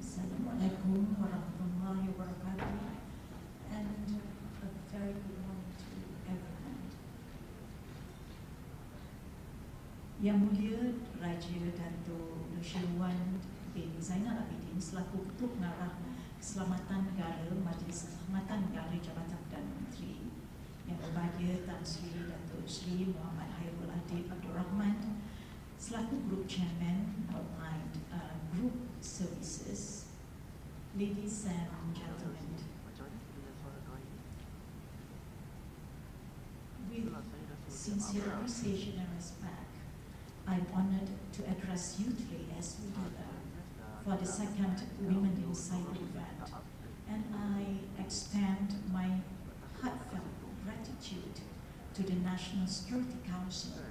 Assalamualaikum warahmatullahi wabarakatuh, and a very good morning to everyone. Yang Mulia Raja Dato' Nusirwan bin Zainal Abidin selaku Ketua Pengarah Keselamatan Negara Majlis Keselamatan Negara Jabatan Perdana Menteri, Yang Berbahagia Tan Sri Dato' Sri Muhammad Hairul Adib Abdul Rahman selaku Group Chairman outlined Group Services, ladies and gentlemen, with sincere appreciation and respect, I'm honored to address you today as we gather for the second Women in Cyber event, and I extend my heartfelt gratitude to the National Security Council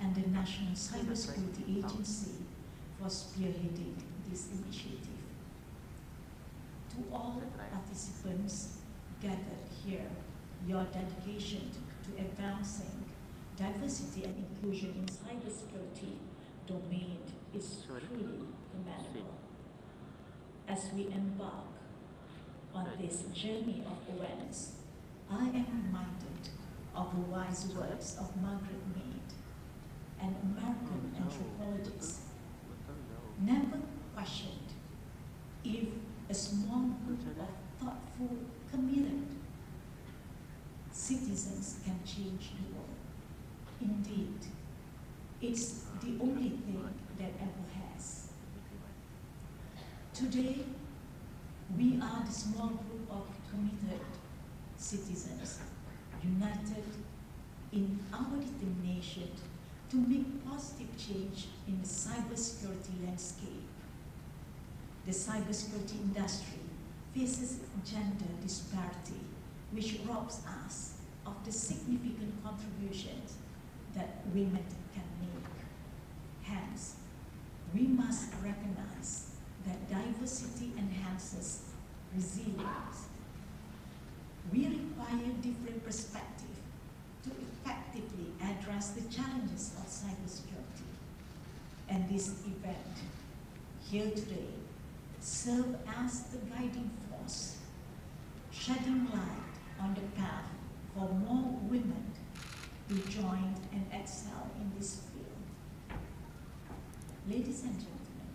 and the National Cybersecurity Agency for spearheading this initiative. To all participants gathered here, your dedication to advancing diversity and inclusion in cybersecurity domain is truly commendable. As we embark on this journey of awareness, I am reminded of the wise words of Margaret Mead, an American anthropologist, never questioned if a small group of thoughtful, committed citizens can change the world. Indeed, it's the only thing that ever has. Today, we are the small group of committed citizens, united in our determination to make positive change in the cybersecurity landscape. The cybersecurity industry faces gender disparity, which robs us of the significant contributions that women can make. Hence, we must recognize that diversity enhances resilience. We require different perspectives to effectively address the challenges of cybersecurity. And this event here today serves as the guiding force, shedding light on the path for more women to join and excel in this field. Ladies and gentlemen,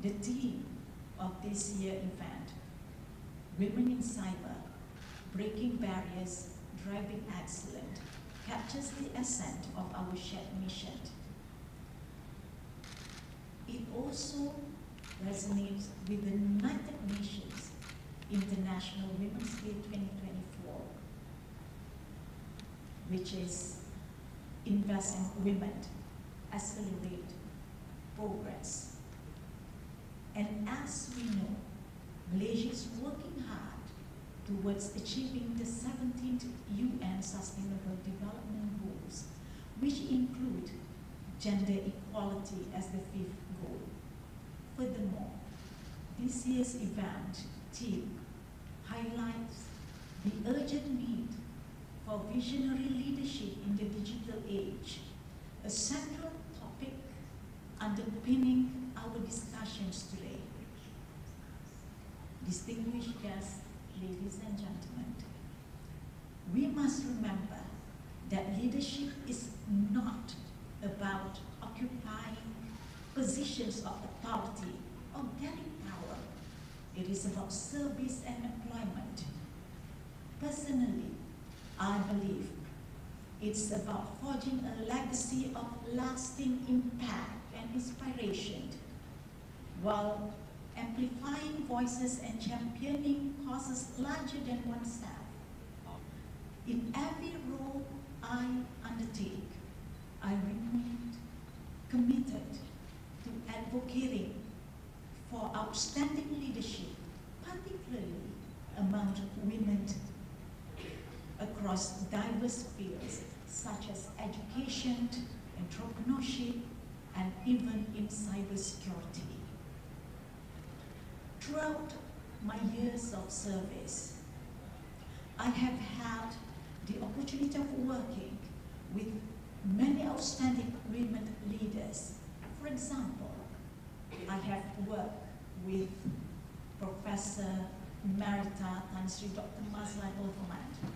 the theme of this year's event, Women in Cyber, Breaking Barriers, Driving Excellence, captures the essence of our shared mission. It also resonates with the United Nations International Women's Day 2024, which is invest in women, accelerate progress. And as we know, Malaysia is working hard towards achieving the 17th UN Sustainable Development Goals, which include gender equality as the 5th goal. Furthermore, this year's event theme highlights the urgent need for visionary leadership in the digital age, a central topic underpinning our discussions today. Distinguished guests, ladies and gentlemen, we must remember that leadership is not about occupying positions of authority or getting power. It is about service and employment. Personally, I believe it's about forging a legacy of lasting impact and inspiration, while amplifying voices and championing causes larger than oneself. In every role I undertake, I remain committed to advocating for outstanding leadership, particularly among women across diverse fields such as education, entrepreneurship, and even in cybersecurity. Throughout my years of service, I have had the opportunity of working with many outstanding women leaders. For example, I have worked with Professor Emerita Tan Sri Dr. Mazlan Ulfamat,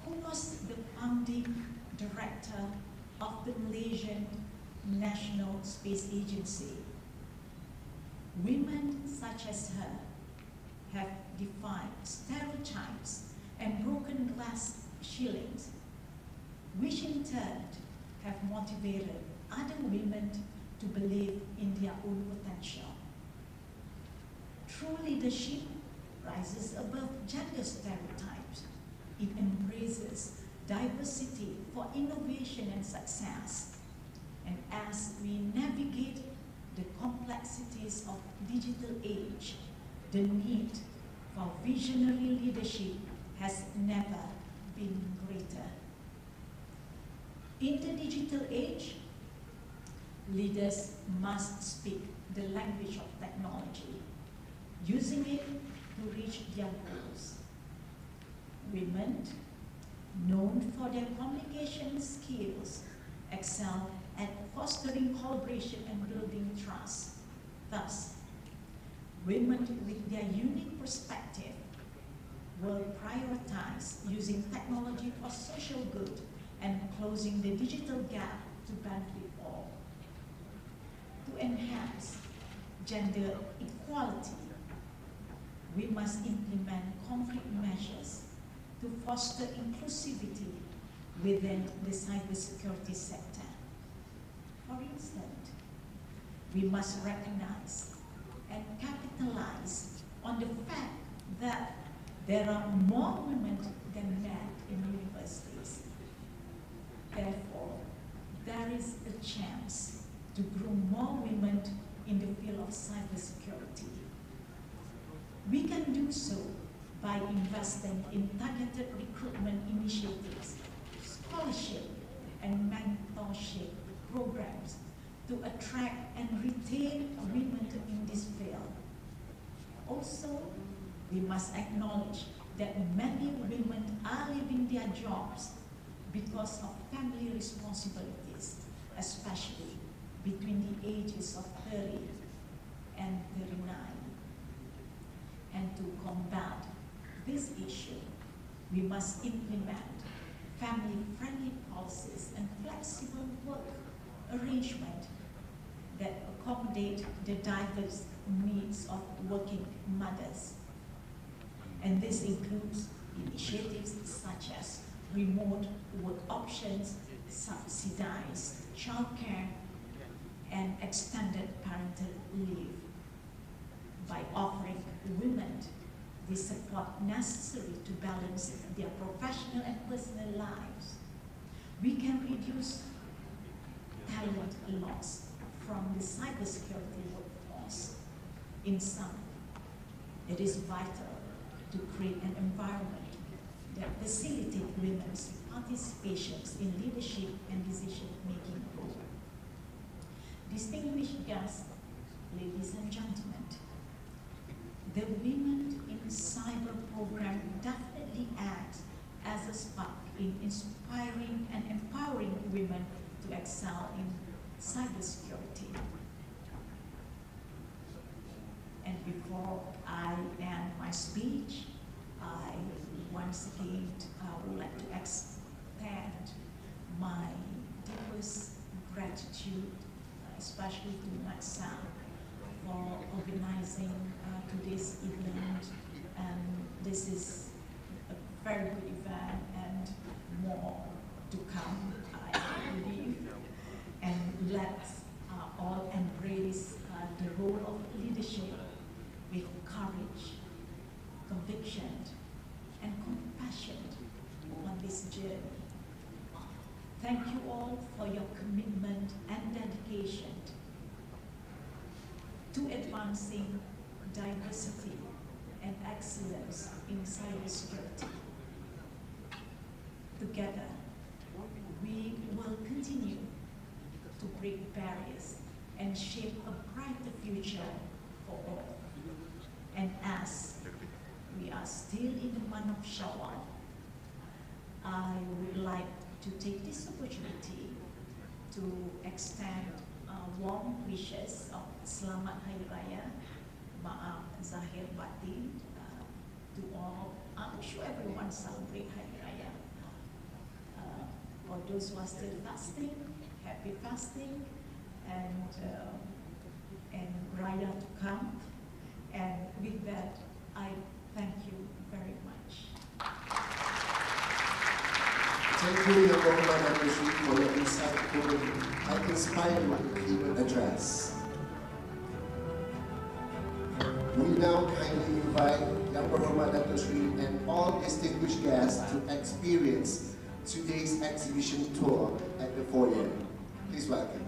who was the founding director of the Malaysian National Space Agency. Women such as her have defied stereotypes and broken glass ceilings, which in turn have motivated other women to believe in their own potential. True leadership rises above gender stereotypes. It embraces diversity for innovation and success. And as we navigate the complexities of digital age, the need for visionary leadership has never been greater. In the digital age, leaders must speak the language of technology, using it to reach their goals. Women, known for their communication skills, excel at fostering collaboration and building trust. Thus, women with their unique perspective will prioritize using technology for social good and closing the digital gap to benefit all. To enhance gender equality, we must implement concrete measures to foster inclusivity within the cybersecurity sector. For instance, we must recognize and capitalize on the fact that there are more women than men in universities. Therefore, there is a chance to groom more women in the field of cybersecurity. We can do so by investing in targeted recruitment initiatives, scholarship, and mentorship programs to attract and retain women in this field. Also, we must acknowledge that many women are leaving their jobs because of family responsibilities, especially between the ages of 30 and 39. And to combat this issue, we must implement family-friendly policies and flexible work arrangements that accommodate the diverse needs of working mothers. And this includes initiatives such as remote work options, subsidized childcare, and extended parental leave. By offering women the support necessary to balance their professional and personal lives, we can reduce talent loss from the cybersecurity workforce. In sum, it is vital to create an environment that facilitates women's participation in leadership and decision-making role. Distinguished guests, ladies and gentlemen, the Women in Cyber program definitely acts as a spark in inspiring and empowering women to excel in cybersecurity. And before I end my speech, I once again would like to extend my deepest gratitude, especially to myself, for organizing today's event. And this is a very good event and more to come, I believe. And let's all embrace the role of leadership with courage, conviction, and compassion on this journey. Thank you all for your commitment and dedication to advancing diversity and excellence in cybersecurity. Together, we will continue to break barriers and shape a brighter future for all. And as we are still in the month of Shawwal, I would like to take this opportunity to extend warm wishes of Selamat Hari Raya maaf zahir batin to all. I'm sure everyone celebrate Hari Raya. For those who are still fasting, happy fasting, and Raya to come. And with that, I thank you very much. Thank you, Your Honor, for your insightful and inspiring address. We now kindly invite Yang Berhormat Dato' Sri and all distinguished guests to experience today's exhibition tour at the foyer. Please welcome.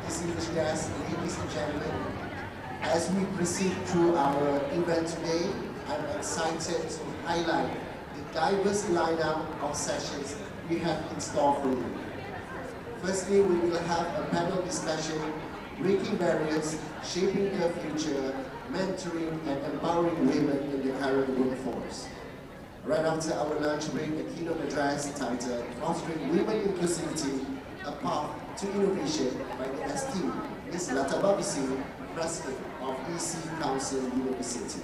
Distinguished guests, ladies and gentlemen, as we proceed through our event today, I'm excited to highlight the diverse lineup of sessions we have in store for you. Firstly, we will have a panel discussion, Breaking Barriers, Shaping Their Future, Mentoring and Empowering Women in the Current Workforce. Right after our lunch break, a keynote address titled Fostering Women Inclusivity, a Path to Innovation by the esteemed Ms. Lata Babisi, President of EC Council University.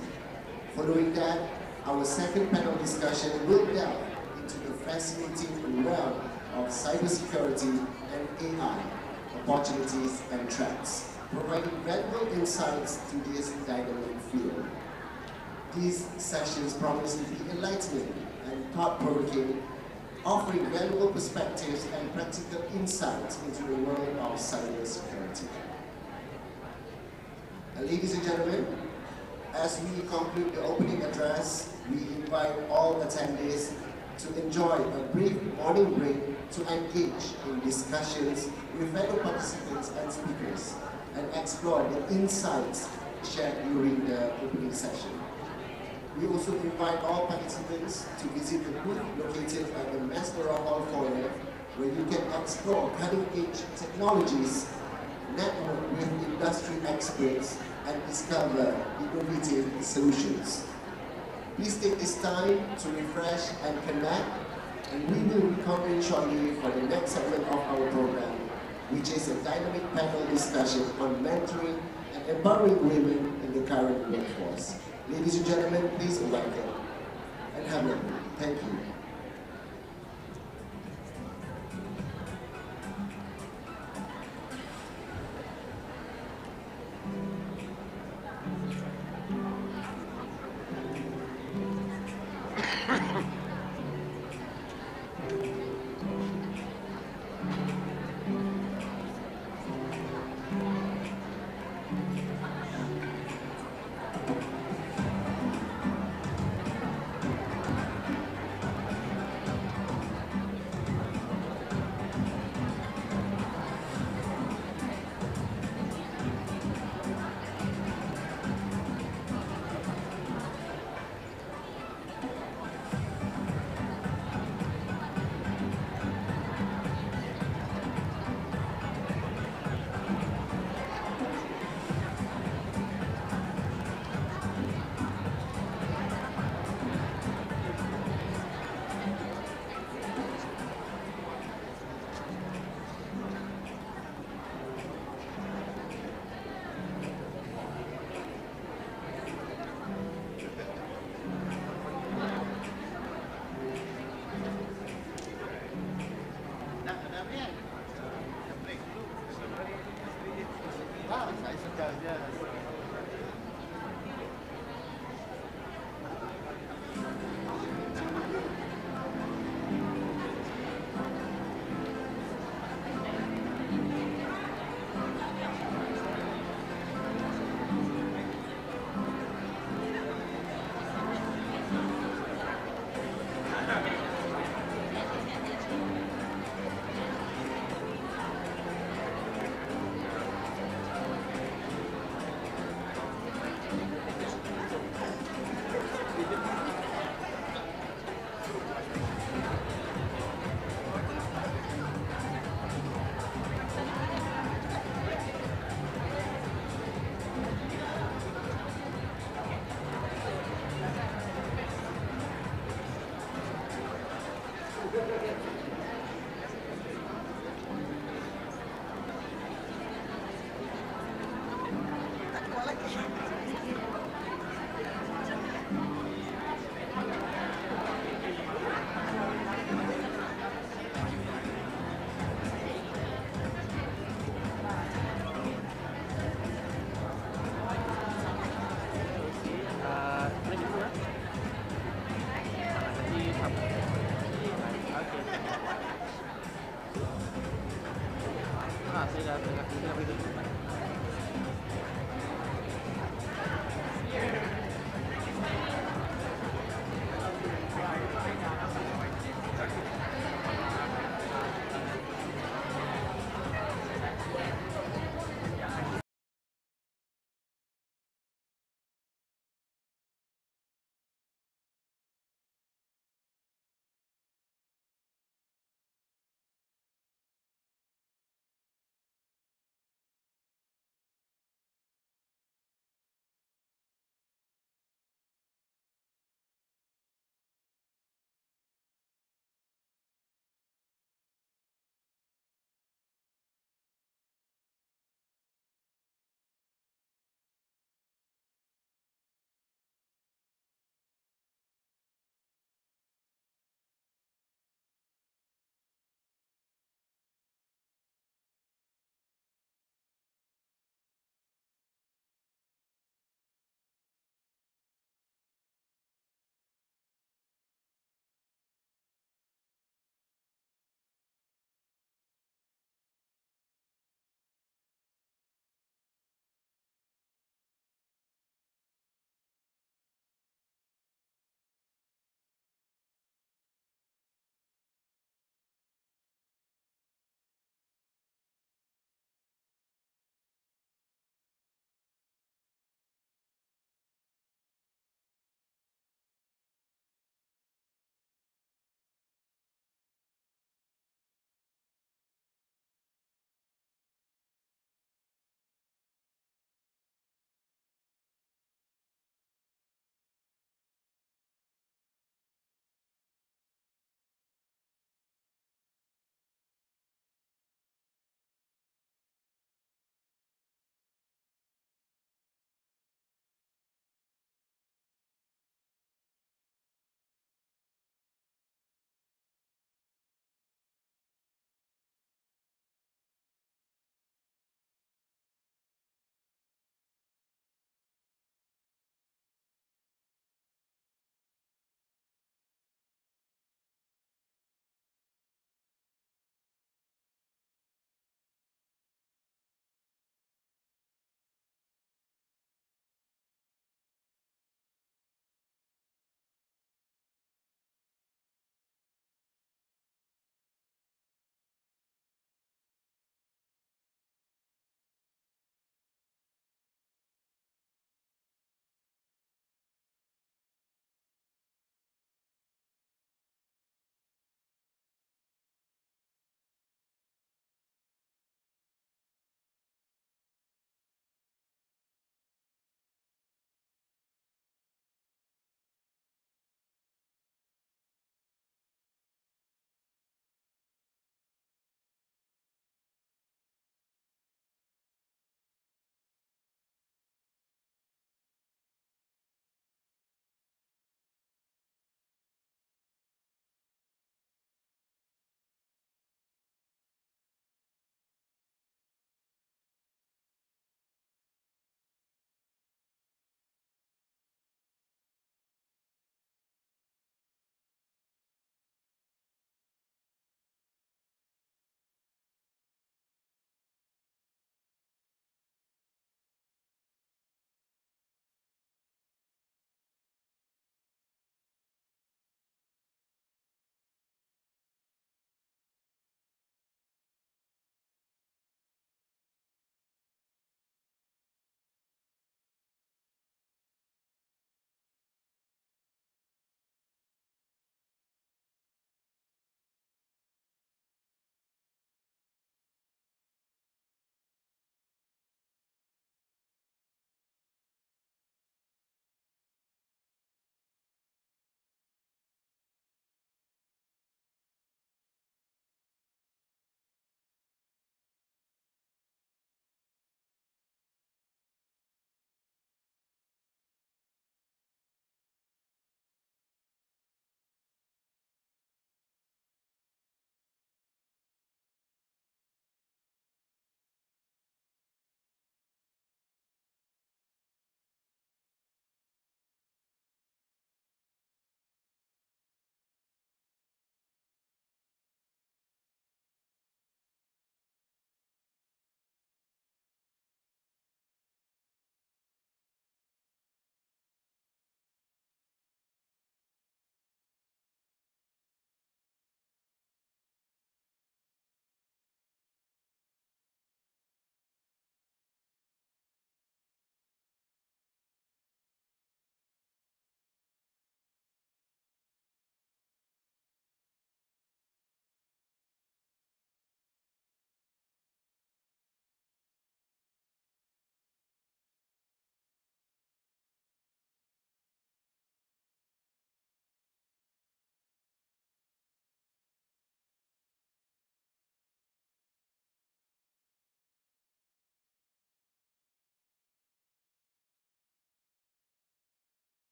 Following that, our second panel discussion will delve into the fascinating realm of cybersecurity and AI, opportunities and threats, providing valuable insights to this dynamic field. These sessions promise to be enlightening and thought-provoking, offering valuable perspectives and practical insights into the world of cybersecurity. Ladies and gentlemen, as we conclude the opening address, we invite all attendees to enjoy a brief morning break to engage in discussions with fellow participants and speakers and explore the insights shared during the opening session. We also invite all participants to visit the booth located at the Master Hall foyer, where you can explore cutting-edge technologies, network with industry experts, and discover innovative solutions. Please take this time to refresh and connect, and we will reconvene shortly for the next segment of our program, which is a dynamic panel discussion on mentoring and empowering women in the current workforce. Ladies and gentlemen, please welcome and have a look. Thank you. Saya dah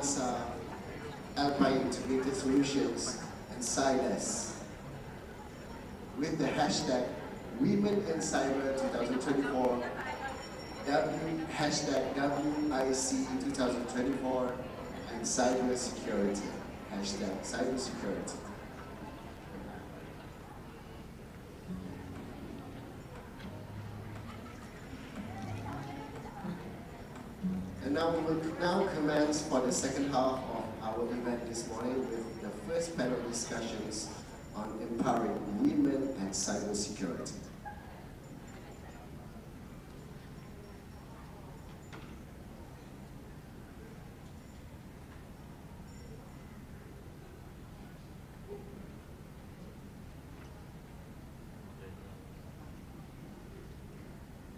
NASA, Alpine Integrated Solutions, and Silas with the hashtag Women in Cyber 2024, hashtag WIC 2024, and cybersecurity, hashtag cybersecurity. And now we will now commence for the second half of our event this morning with the first panel discussions on empowering women and cybersecurity.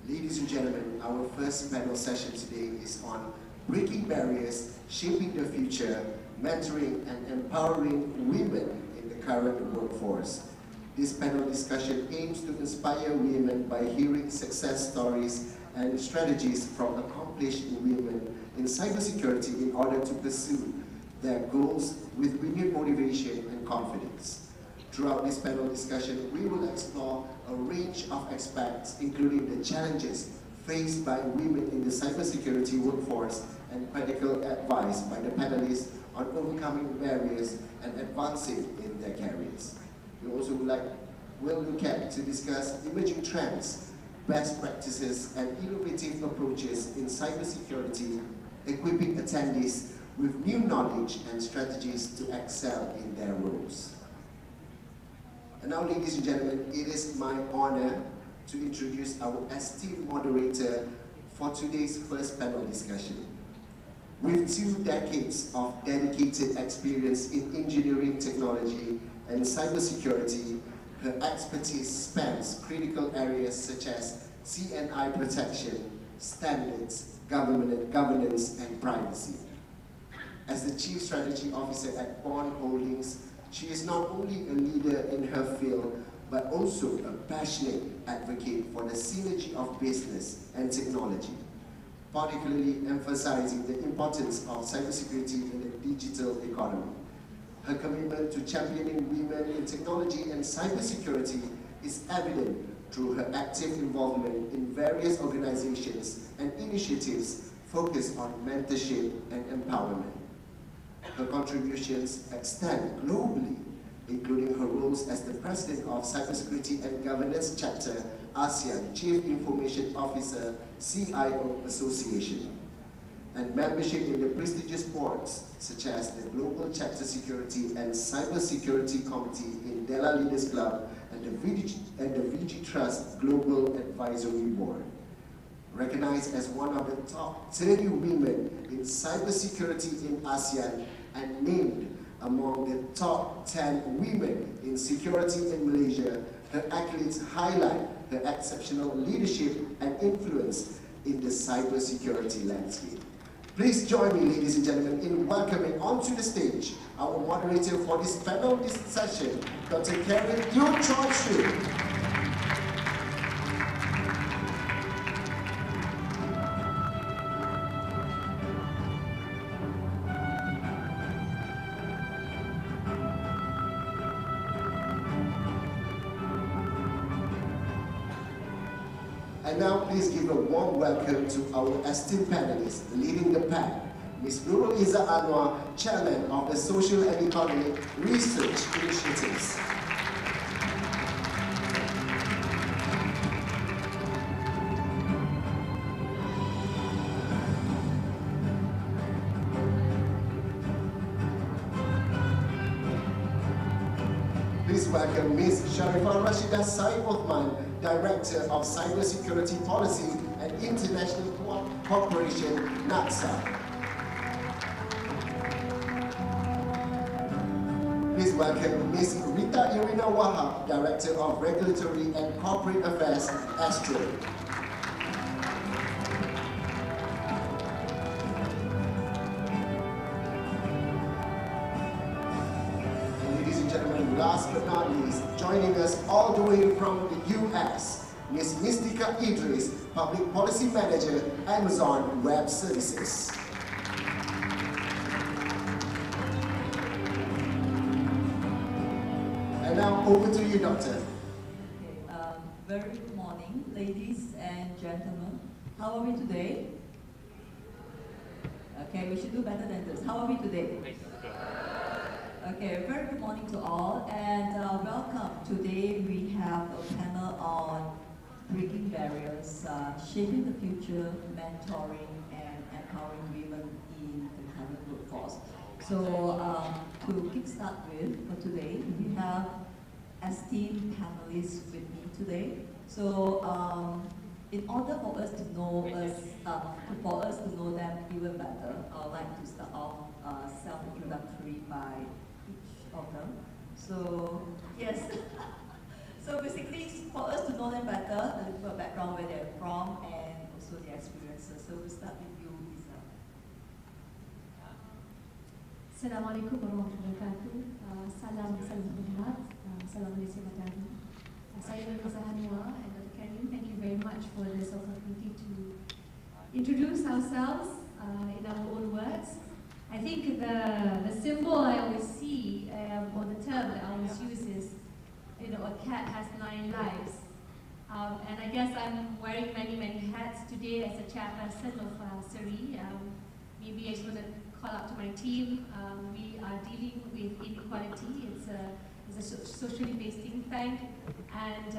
Ladies and gentlemen, our first panel session today is on breaking barriers, shaping the future, mentoring and empowering women in the current workforce. This panel discussion aims to inspire women by hearing success stories and strategies from accomplished women in cybersecurity in order to pursue their goals with renewed motivation and confidence. Throughout this panel discussion, we will explore a range of aspects, including the challenges faced by women in the cybersecurity workforce and practical advice by the panelists on overcoming barriers and advancing in their careers. We also will look at to discuss emerging trends, best practices, and innovative approaches in cybersecurity, equipping attendees with new knowledge and strategies to excel in their roles. And now, ladies and gentlemen, it is my honor to introduce our esteemed moderator for today's first panel discussion. With 2 decades of dedicated experience in engineering technology and cybersecurity, her expertise spans critical areas such as CNI protection, standards, governance, and privacy. As the Chief Strategy Officer at Bond Holdings, she is not only a leader in her field, but also a passionate advocate for the synergy of business and technology, particularly emphasizing the importance of cybersecurity in the digital economy. Her commitment to championing women in technology and cybersecurity is evident through her active involvement in various organizations and initiatives focused on mentorship and empowerment. Her contributions extend globally, including her roles as the President of Cybersecurity and Governance Chapter, ASEAN Chief Information Officer, CIO Association, and membership in the prestigious boards such as the Global Chapter Security and Cybersecurity Committee in Della Leaders Club and the VG Trust Global Advisory Board. Recognized as one of the top 30 women in cybersecurity in ASEAN and named among the top 10 women in security in Malaysia, her accolades highlight her exceptional leadership and influence in the cybersecurity landscape. Please join me, ladies and gentlemen, in welcoming onto the stage our moderator for this panel session, Dr. Karen Yeo Choi Shu. And now please give a warm welcome to our esteemed panelists leading the pack, Ms. Nurul Iza Anwar, Chairman of the Social and Economic Research Initiatives. Please welcome Ms. Sharifah Rashida Said Othman, Director of Cybersecurity Policy and International Cooperation, NATSA. Please welcome Ms. Rita Irina Wahab, Director of Regulatory and Corporate Affairs, Astro. Last but not least, joining us all the way from the US, Ms. Mystica Idris, Public Policy Manager, Amazon Web Services. And now over to you, Doctor. Okay, very good morning, ladies and gentlemen. How are we today? Okay, we should do better than this. How are we today? Okay, very good morning to all, and welcome. Today we have a panel on breaking barriers, shaping the future, mentoring, and empowering women in the current workforce. So, to kickstart with, for today, we have esteemed panelists with me today. So, in order for us to know them even better, I would like to start off self-introductory by each of them. So, yes. So basically, for us to know them better, a little bit of background where they're from and also their experiences. So we'll start with you, Lisa. Assalamualaikum warahmatullahi wabarakatuh. Salam sehat. Salam Malaysia Madani. Saya Liza Hanwa and Dr. Karim. Thank you very much for this opportunity to introduce ourselves in our own words. I think the symbol I always see, or the term that I always use is, a cat has 9 lives. And I guess I'm wearing many hats today as a chairperson of SERI. Maybe I just want to call out to my team. We are dealing with inequality. It's a socially based think tank. And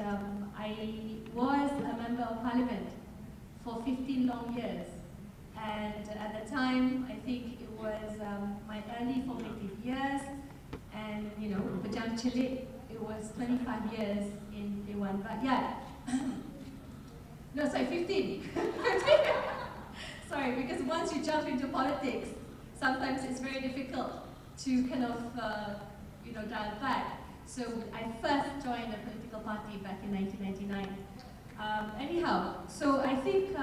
I was a member of parliament for 15 long years. And at the time, I think it was my early formative years. And, Pejam Celik, it was 25 years in Dewan Rakyat. No, sorry, 15. Sorry, because once you jump into politics, sometimes it's very difficult to kind of, dial back. So I first joined a political party back in 1999. Anyhow, so I think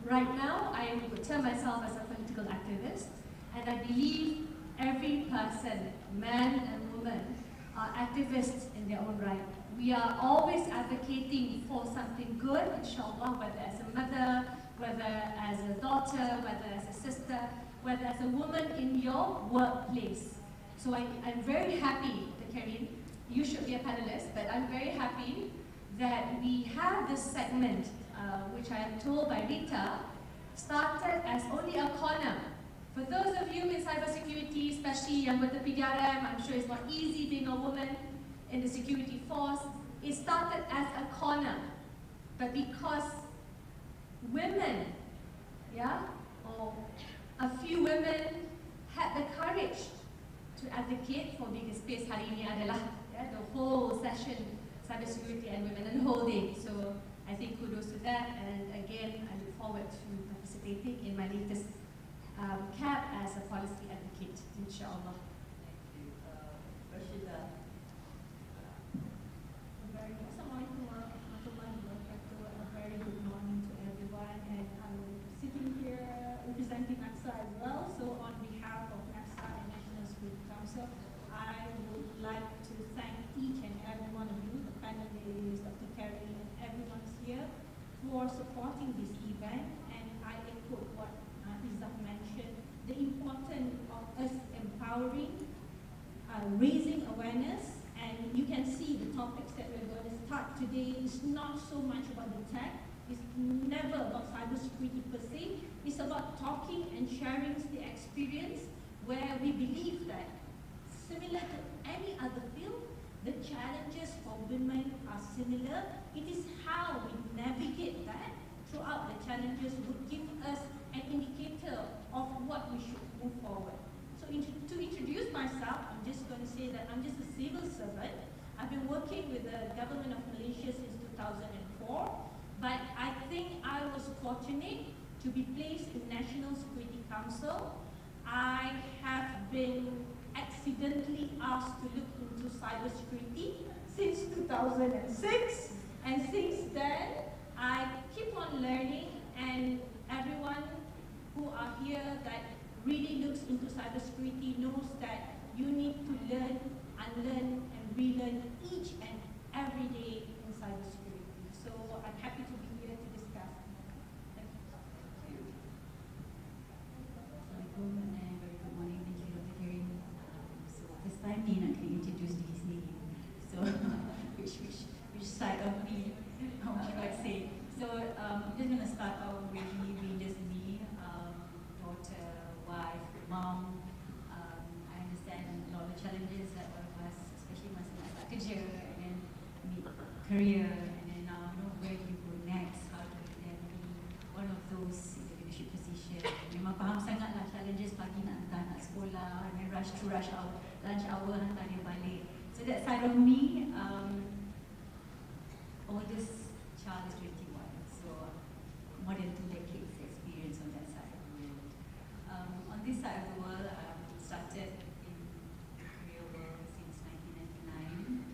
right now I would term myself as a political activist, and I believe every person, man and woman, are activists in their own right. We are always advocating for something good, inshallah, whether as a mother, whether as a daughter, whether as a sister, whether as a woman in your workplace. So I'm very happy, Karim, you should be a panelist, but I'm very happy that we have this segment, which I am told by Rita, started as only a corner. For those of you in cybersecurity, especially young with the PDRM, I'm sure it's not easy being a woman in the security force. It started as a corner, but because women, or a few women had the courage to advocate for bigger space hari ini adalah the whole session, cybersecurity and women, and whole day. So I think kudos to that, and again, I look forward to participating in my latest cap as a policy advocate, inshallah. Thank you. Rashida. Assalamualaikum warahmatullahi wabarakatuh. A very good morning to everyone, and I'm sitting here representing NACSA as well. So on behalf of NACSA and National Security Council, I would like to thank each and every one of you, the panelists, Dr. Kerry, and everyone's here for supporting this event. And I echo what Izzah mentioned, the importance of us empowering, raising awareness, and you can see the topics that we're going to start today is not so much about the tech, it's never about cybersecurity per se, it's about talking and sharing the experience where we believe that, similar to any other field, the challenges for women are similar. It is how we navigate that throughout the challenges would give us an indicator of what we should move forward. So to introduce myself, I'm just going to say that I'm just a civil servant. I've been working with the government of Malaysia since 2004, but I think I was fortunate to be placed in National Security Council. I have been accidentally asked to look into cybersecurity since 2006, and since then I keep on learning, and everyone who are here that really looks into cybersecurity knows that you need to learn, unlearn, and relearn each and every day in cybersecurity. So I'm happy to be here to discuss. Thank you. Assalamualaikum and very good morning. Thank you, Dr. Karim. So this time ni nak kena introduce diri sendiri. So which side of me, what should I say? So I'm just going to start out with me being just me, daughter, wife, mom. I understand a lot of the challenges that all of us, especially masa nak start kerja, and then meet career, and then know where do you go next, how do you then be one of those in the leadership position. Memang faham sangat lah challenges pagi nak hantar anak sekolah, and then rush hour, lunch hour hantar dia balik. So that side of me, oldest child is 21, so more than 2 decades experience on that side of the world. On this side of the world, started in the career world since 1999.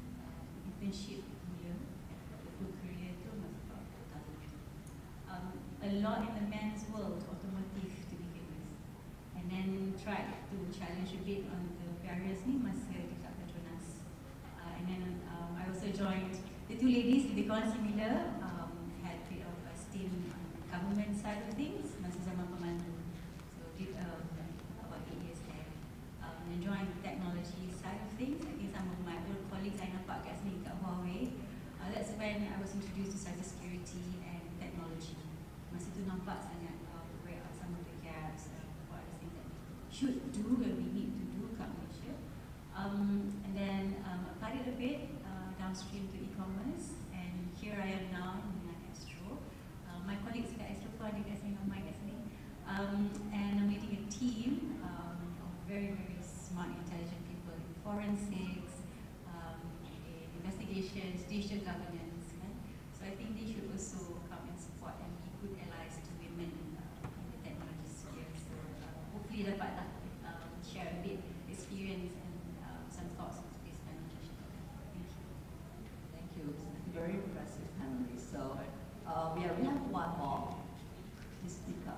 Internship here, the full career tu masih about 2002. A lot in the men's world, automotive to be famous, and then tried to challenge a bit on the barriers ni masa dekat Petronas. And then I also joined the two ladies, they call similar, had a bit of a stint on the government side of things, masa zaman pemandu. So did about 8 years there. And joined the technology side of things. I think some of my old colleagues I nampak kat sini kat Huawei. That's when I was introduced to cybersecurity and technology. Masa tu nampak sangat where are some of the gaps, what are the things that we should do and we need to do kat Malaysia. And then applied it a bit downstream to e-commerce, and here I am now in Astro. My colleagues kat Astro pun ada kat sini, nama kat sini. And I'm leading a team of very, very smart, intelligent people in forensics, in investigations, digital governance. Kan? So I think they should also come and support and be good allies to women in the technology sphere. So hopefully dapat share a bit experience and some thoughts on today's presentation. Thank you. Thank you. Very impressive panelists. So we have one more. Ms. Tika.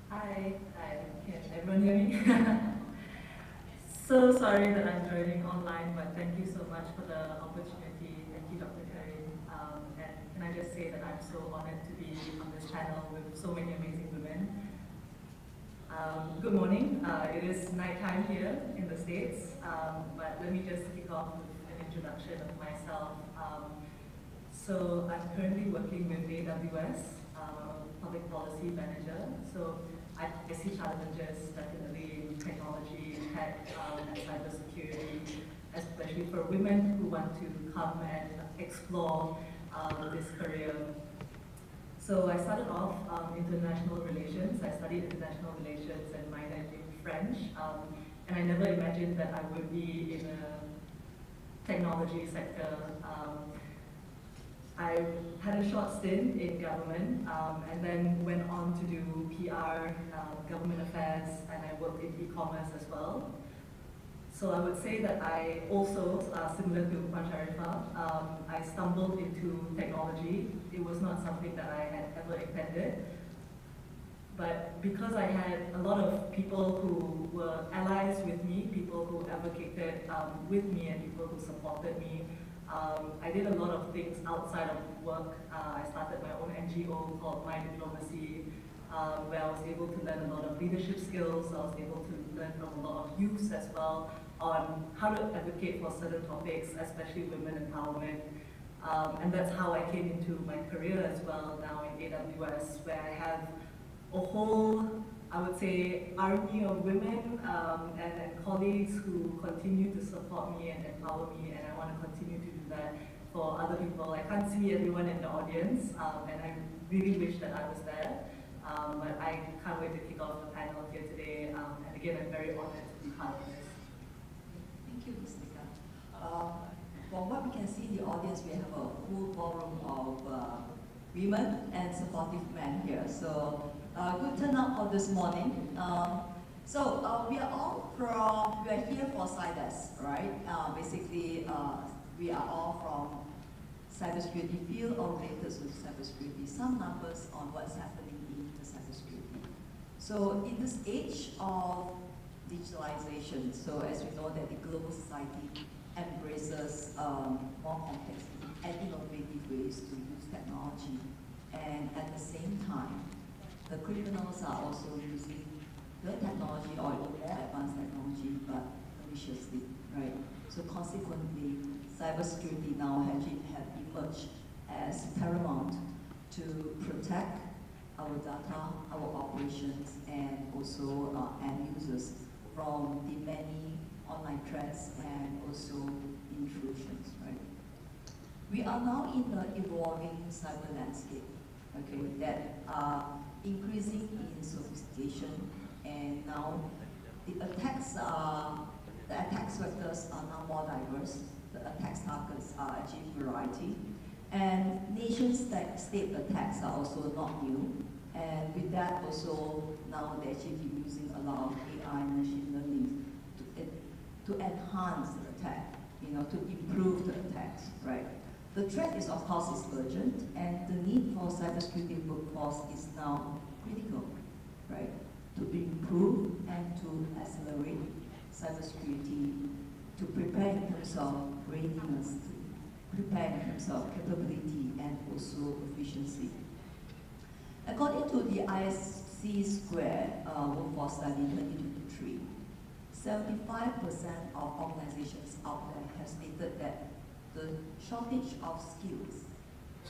Hi, can everyone hear me? So sorry that I'm joining online, but thank you so much for the opportunity. Thank you, Dr. Karim. And can I just say that I'm so honored to be on this panel with so many amazing women. Good morning. It is nighttime here in the States, but let me just kick off with an introduction of myself. So I'm currently working with AWS, Public Policy Manager. So I see challenges definitely in technology, tech, and cybersecurity, especially for women who want to come and explore this career. So I started off international relations. I studied international relations and minored in French. And I never imagined that I would be in a technology sector. I had a short stint in government and then went on to do PR, government affairs, and I worked in e-commerce as well. So I would say that I also, similar to Puan Sharifah, I stumbled into technology. It was not something that I had ever intended. But because I had a lot of people who were allies with me, people who advocated with me, and people who supported me, I did a lot of things outside of work. I started my own NGO called My Diplomacy, where I was able to learn a lot of leadership skills. I was able to learn from a lot of youths as well on how to advocate for certain topics, especially women empowerment. And that's how I came into my career as well now in AWS, where I have a whole, I would say, army of women and colleagues who continue to support me and empower me, and I want to continue to do that for other people. I can't see everyone in the audience, and I really wish that I was there, but I can't wait to kick off the panel here today, and again, I'm very honored to be part of this. Thank you, Ms. Nika. From what we can see in the audience, we have a full ballroom of women and supportive men here. So good turnout for this morning. We are all from, we are here for CyDesk, right? Basically, we are all from cybersecurity field or related with cybersecurity. Some numbers on what's happening in the cybersecurity. So in this age of digitalization, so as we know that the global society embraces more complex and innovative ways to use technology, and at the same time, the criminals are also using the technology or more advanced technology, but maliciously, right? So consequently, cybersecurity now have emerged as paramount to protect our data, our operations, and also end users from the many online threats and also intrusions, right? We are now in the evolving cyber landscape, okay, that are increasing in sophistication, and now the attacks vectors are now more diverse. The attack targets are actually variety, and nation-state attacks are also not new. And with that also, now they're actually using a lot of AI and machine learning to enhance the attack, to improve the attacks, right? The threat is, of course, is urgent, and the need for cybersecurity workforce is now critical, right? To improve and to accelerate cybersecurity, to prepare in terms of readiness, to prepare in terms of capability and also efficiency. According to the ISC Square Workforce Study 2023, 75% of organizations out there have stated that the shortage of skills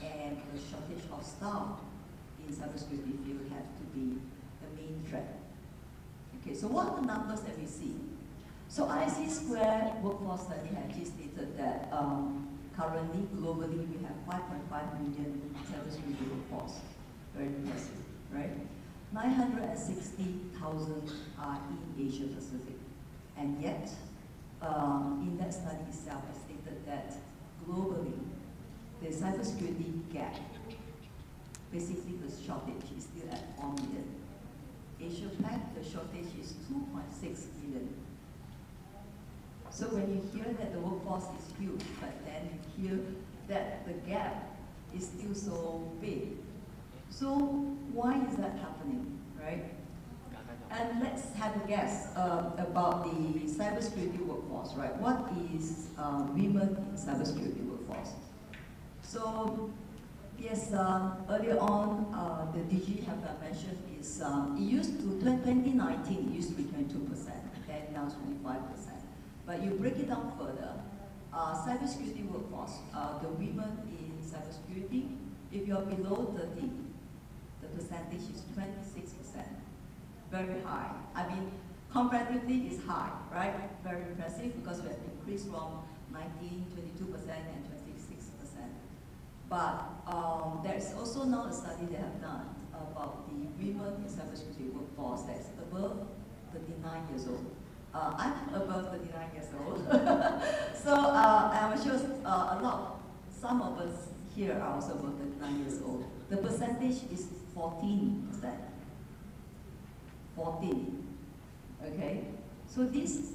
and the shortage of staff in cybersecurity field have to be the main threat. Okay, so what are the numbers that we see? So ISC Square Workforce Study has actually stated that currently, globally, we have 5.5 million cybersecurity workforce. Very impressive, right? 960,000 are in Asia Pacific. And yet, in that study itself, it stated that globally, the cybersecurity gap, basically the shortage is still at 4 million. Asia Pac, the shortage is 2.6 million. So when you hear that the workforce is huge, but then you hear that the gap is still so big. So why is that happening, right? And let's have a guess about the cybersecurity workforce, right? What is women in cybersecurity workforce? So yes, earlier on, the DG have mentioned is it used to 2019 it used to be 22%, and now it's 25%. But you break it down further, cybersecurity workforce, the women in cybersecurity, if you're below 30, the percentage is 26%. Very high. I mean, comparatively, it's high, right? Very impressive because we have increased from 19, 22%, and 26%. But there's also now a study they have done about the women in cybersecurity workforce that's above 39 years old. I'm above 39 years old. So I'm sure some of us here are also above 39 years old. The percentage is 14%. 14. Okay? So this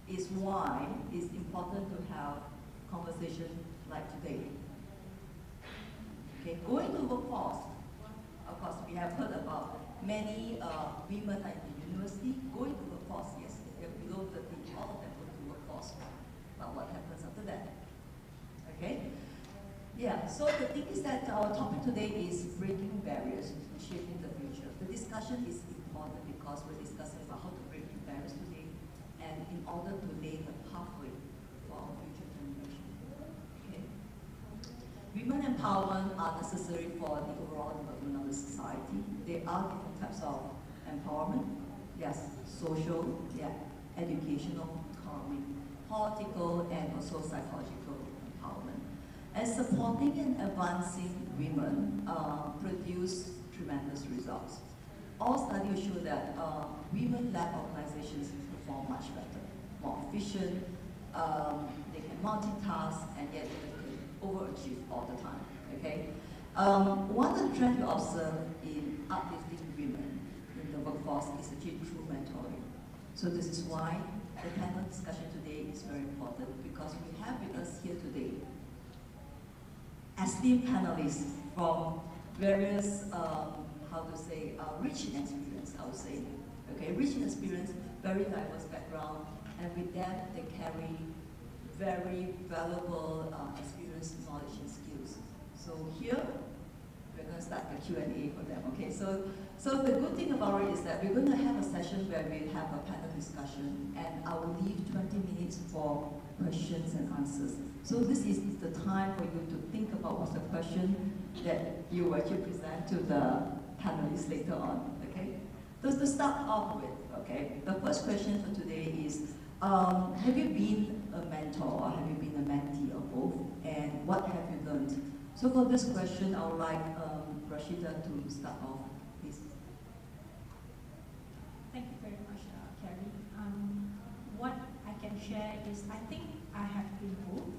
is why it's important to have conversation like today. Okay, going to workforce. Of course, we have heard about many women at the university going to workforce. Yes, they're below 30, all of them go to workforce. But what happens after that? Okay? Yeah, so the thing is that our topic today is breaking barriers and shaping the future. The discussion is important because we're discussing about how to break barriers today and in order to lay the pathway for our future generation. Okay? Women empowerment are necessary for the overall development of the society. There are different types of empowerment. Yes, social, yeah, educational, economic, political, and also psychological empowerment. And supporting and advancing women produce tremendous results. All studies show that women-led organizations perform much better, more efficient, they can multitask, and yet they can overachieve all the time, okay? One of the trends we observe in uplifting women in the workforce is actually through mentoring. So this is why the panel discussion today is very important because we have with us here today esteemed panelists from various, rich in experience, I would say. Okay, rich in experience, very diverse background, and with that, they carry very valuable experience, knowledge, and skills. So here, we're we're going to start the Q&A for them. Okay, so the good thing about it is that we're going to have a session where we have a panel discussion, and I will leave 20 minutes for questions and answers. So this is the time for you to think about what's the question that you will actually present to the panelists later on. Okay, so to start off with, okay, the first question for today is, have you been a mentor or have you been a mentee or both? And what have you learned? So for this question, I would like Rashida to start off, please. Thank you very much, Carrie. What I can share is I think I have been both.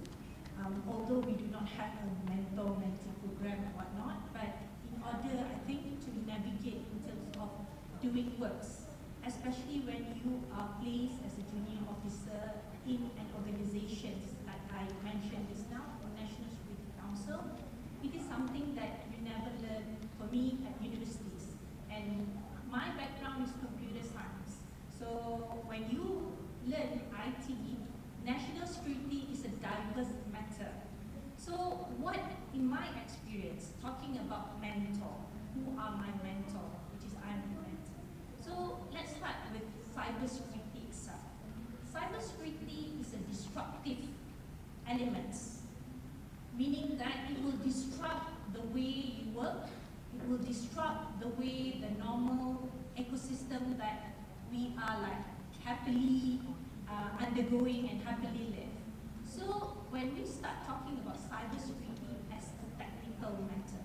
Although we do not have a mentor-mentee program and whatnot, but in order, I think, to navigate in terms of doing works, especially when you are placed as a junior officer in an organization like I mentioned just now, the National Security Council, it is something that you never learn for me at universities. And my background is computer science. So when you learn IT, national security is a diverse matter. So what, in my experience, talking about mentor, who are my mentor, which is I'm the mentor. So let's start with cybersecurity itself. Cybersecurity is a disruptive element, meaning that it will disrupt the way you work, it will disrupt the way the normal ecosystem that we are like happily undergoing and happily live. So when we start talking about cybersecurity as a technical matter,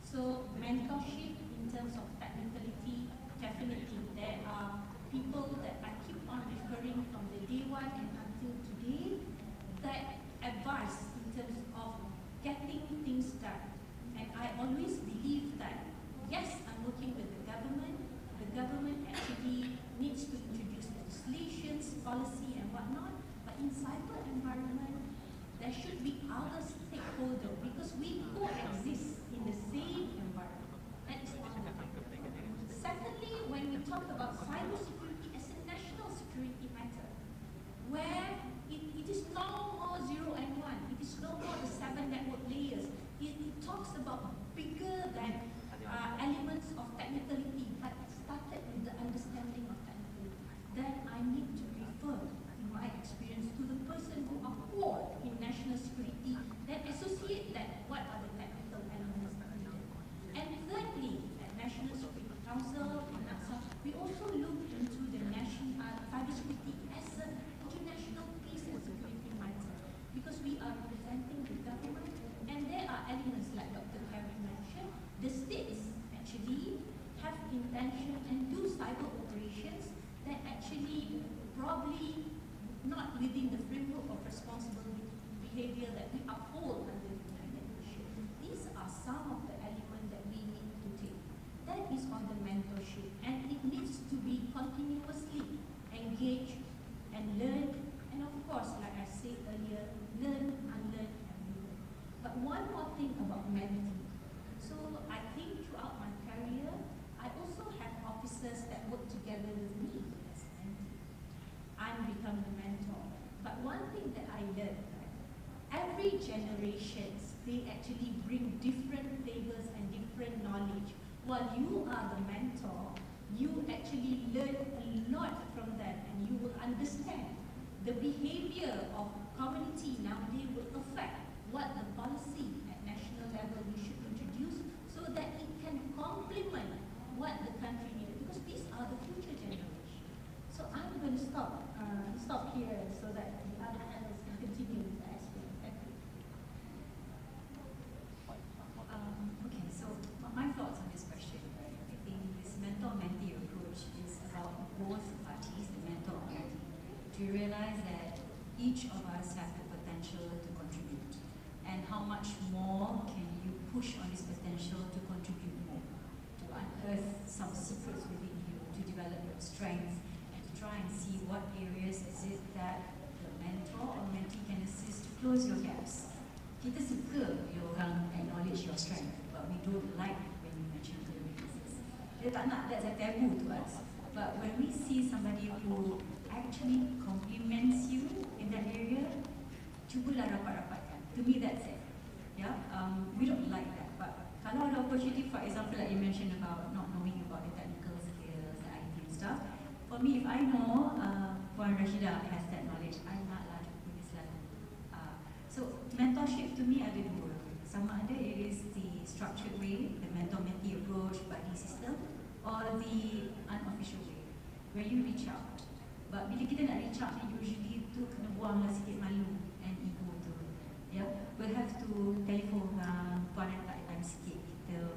so mentorship in terms of technicality, definitely there are people that I keep on referring from the day one and until today that advise in terms of getting things done. And I always believe that, yes, I'm working with the government actually needs to introduce legislations, policy and whatnot, but in cyber environment, there should be other stakeholders because we coexist in the same environment. That is one of them. Secondly, when we talk about cybersecurity as a national security matter, where it is no more 0 and 1, it is no more the 7 network layers. It talks about bigger than elements of technicality, but it started with the understanding of technicality. Then I need to refer, in my experience, to the person who are core in national security, then associate that what are the technical elements needed. And thirdly, at National Security Council, in NASA, we also look into the national cybersecurity as an international peace and security matter, because we are representing the government, and there are elements like Dr. Karen mentioned, the states actually have intention and do cyber operations that actually probably not within the framework of responsible behavior that we uphold under the United Nations. These are some of the elements that we need to take. That is on the mentorship, and it needs to be continuously engaged and learned, and of course, like I said earlier, learn, unlearn, and relearn. But one more thing about mentoring. So I think throughout my career, I also have officers that work together with me as a mentee. I'm becoming a mentor. But one thing that I learned, every generation, they actually bring different flavors and different knowledge. While you are the mentor, you actually learn a lot from them, and you will understand the behavior of community nowadays will affect what the policy at national level we should introduce so that it can complement what the country needed, because these are the future generations. So I'm going to stop here so that the other panels can continue with the explain. Thank you. Okay, so my thoughts on this question, right? I think this mentor-mentee approach is about both parties, the mentor and mentee, to realize that each of us have the potential to contribute, and how much more can you push on this potential to contribute more, to unearth some secrets within you, to develop your strengths, and to try and see what areas is it that the mentor or mentee can assist to close your gaps. Kita suka bila orang acknowledge your strength, but we don't like when you mention your weaknesses. Dia tak nak, that's a taboo to us. But when we see somebody who actually compliments you in that area, cubalah rapat-rapatkan. To me, that's it. Yeah, we don't like that, but kalau ada opportunity, for example, like you mentioned about not knowing about the technical skills, the IT and stuff, for me, if I know Puan Rashida has that knowledge, I nak lah cuba selalu. So mentorship to me ada dua. Sama ada it is the structured way, the mentor-mentee approach, buddy system, or the unofficial way, where you reach out. But bila kita nak reach out, usually tu kena buanglah sikit malu and ego tu. Yeah, we'll have to telephone Puan and tak time sikit, kita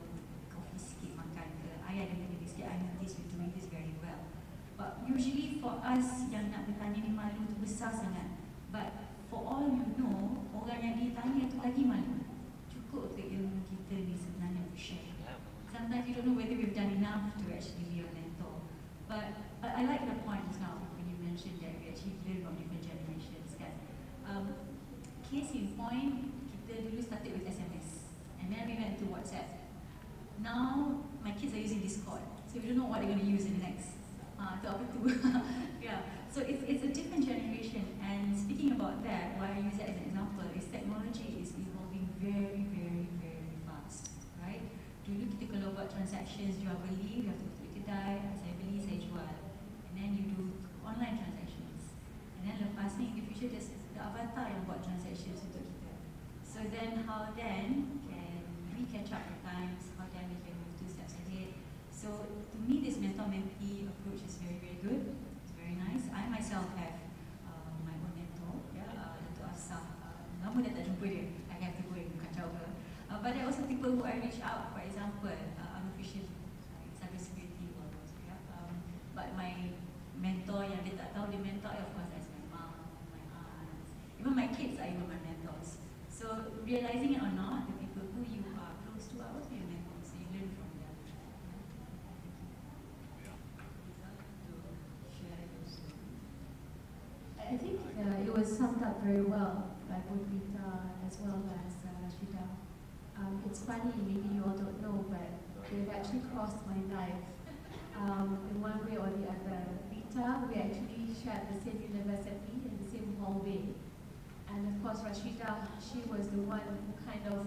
coffee sikit, makan ke, I ada benda sikit, I notice you doing this very well. But usually for us yang nak bertanya ni malu tu besar sangat. But for all you know, orang yang ditanya tu lagi malu. Cukup untuk ilmu kita ni sebenarnya to share. Sometimes you don't know whether we've done enough to actually be a mentor. But I like the point just now when you mentioned that we actually learn from different generations kan. Case in point, kita dulu started with SMS. And then we went to WhatsApp. Now, my kids are using Discord. So we don't know what they're going to use in the next. Tu apa tu? Yeah. So it's a different generation. And speaking about that, why I use that as an example is technology is evolving very, very, very fast, right? Dulu kita kalau buat transactions jual beli, you have to go to kedai, saya beli, saya jual, and then you do online transactions. And then lepas ni in the future there's the avatar yang buat transactions untuk kita. So then how then can we catch up with times? How then we can move 2 steps ahead? So to me this mentor-mentee approach is very, very good. It's very nice. I myself have my own mentor, Dato' Afsah. Lama dah tak jumpa dia. I have to go and kacau her. But there are also people who I reach out, for example, unofficially, cyber security workers. Yeah? But my mentor yang dia tak tahu dia mentor, of course, is my mom, my aunts. Even my kids are even my mentors. So realizing it or not, the people who you are close to are also your mentors. So you learn from them. I think it was summed up very well by both Rita as well as Rashida. It's funny, maybe you all don't know, but they've actually crossed my life in one way or the other. Rita, we actually shared the same university in the same hallway. And of course, Rashida, she was the one who kind of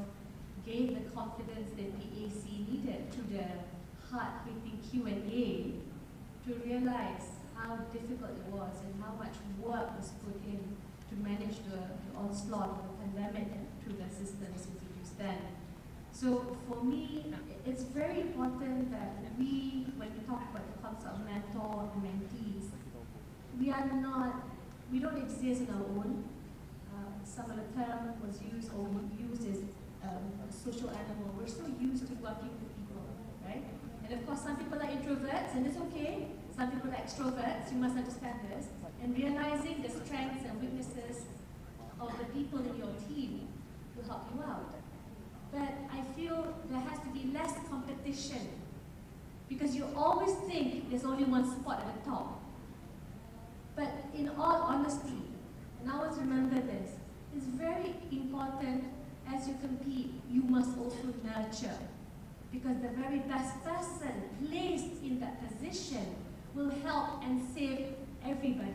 gave the confidence that PAC needed to the hard-hitting Q&A to realize how difficult it was and how much work was put in to manage the onslaught of the pandemic to the systems introduced then. So for me, it's very important that we, when we talk about the concept of mentor and mentees, we don't exist on our own. Some of the term was used or used as a social animal. We're so used to working with people, right? And of course, some people are introverts, and it's okay. Some people are extroverts, you must understand this. And realizing the strengths and weaknesses of the people in your team will help you out. But I feel there has to be less competition because you always think there's only one spot at the top. But in all honesty, and I always remember this, it's very important as you compete, you must also nurture. Because the very best person placed in that position will help and save everybody.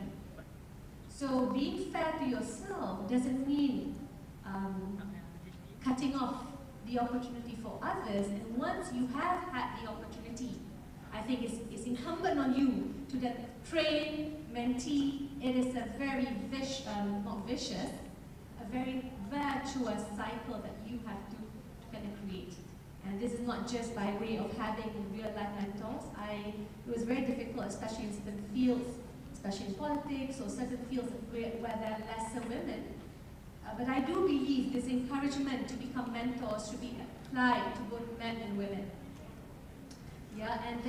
So being fair to yourself doesn't mean cutting off the opportunity for others. And once you have had the opportunity, I think it's incumbent on you to then train, mentee. It is a very not vicious, a very virtuous cycle that you have to kind of create. And this is not just by way of having real-life mentors. It was very difficult, especially in certain fields, especially in politics or certain fields where there are lesser women. But I do believe this encouragement to become mentors should be applied to both men and women. Yeah, and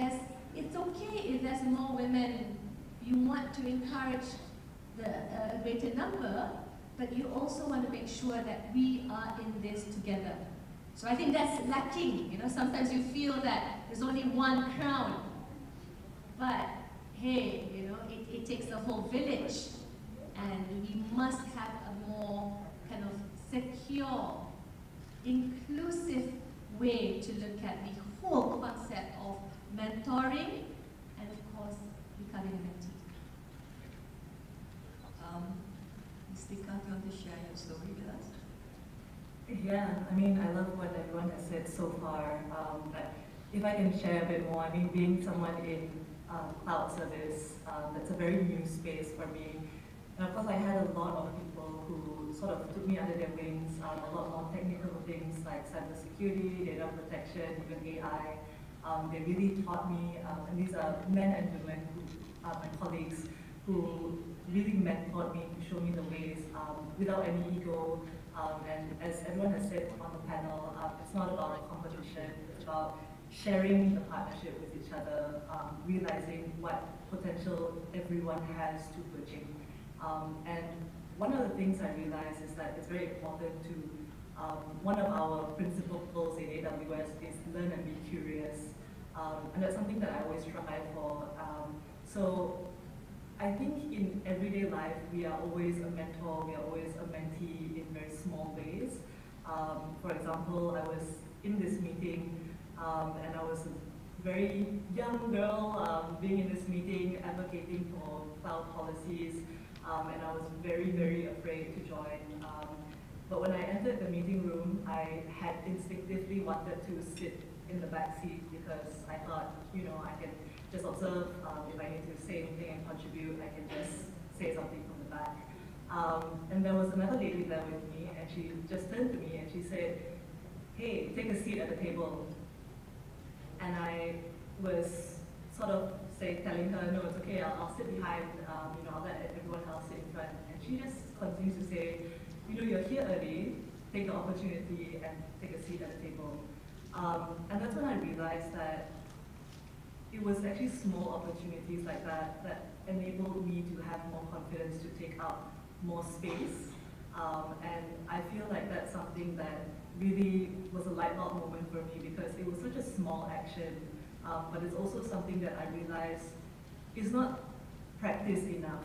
it's okay if there's more women. You want to encourage a greater number, but you also want to make sure that we are in this together. So I think that's lacking. You know, sometimes you feel that there's only one crown, but hey, you know, it takes a whole village, and we must have a more kind of secure, inclusive way to look at the whole concept of mentoring and, of course, becoming a mentee. Ms. Tika, do you want to share your story with us? Yeah, I mean, I love what everyone has said so far. But if I can share a bit more, I mean, being someone in cloud service, that's a very new space for me. And of course, I had a lot of people who sort of took me under their wings, a lot more technical things like cybersecurity, data protection, even AI. They really taught me, and these are men and women who are my colleagues, who really mentored me to show me the ways without any ego. And as everyone has said on the panel, it's not about a competition, it's about sharing the partnership with each other, realizing what potential everyone has to bridging. And one of the things I realized is that it's very important to, one of our principles in AWS is learn and be curious. And that's something that I always strive for. So I think in everyday life, we are always a mentor, we are always a mentee in very small ways. For example, I was in this meeting and I was a very young girl being in this meeting, advocating for cloud policies, and I was very, very afraid to join. But when I entered the meeting room, I had instinctively wanted to sit in the back seat because I thought, you know, I can just observe. If I need to say anything and contribute, I can just say something from the back. And there was another lady there with me, and she just turned to me and she said, "Hey, take a seat at the table." And I was sort of telling her, "No, it's okay, I'll sit behind, you know, I'll let everyone else sit in front." And she just continues to say, "You know, you're here early, take the opportunity and take a seat at the table." And that's when I realized that it was actually small opportunities like that that enabled me to have more confidence to take up more space. And I feel like that's something that really was a light bulb moment for me because it was such a small action, but it's also something that I realized is not practiced enough.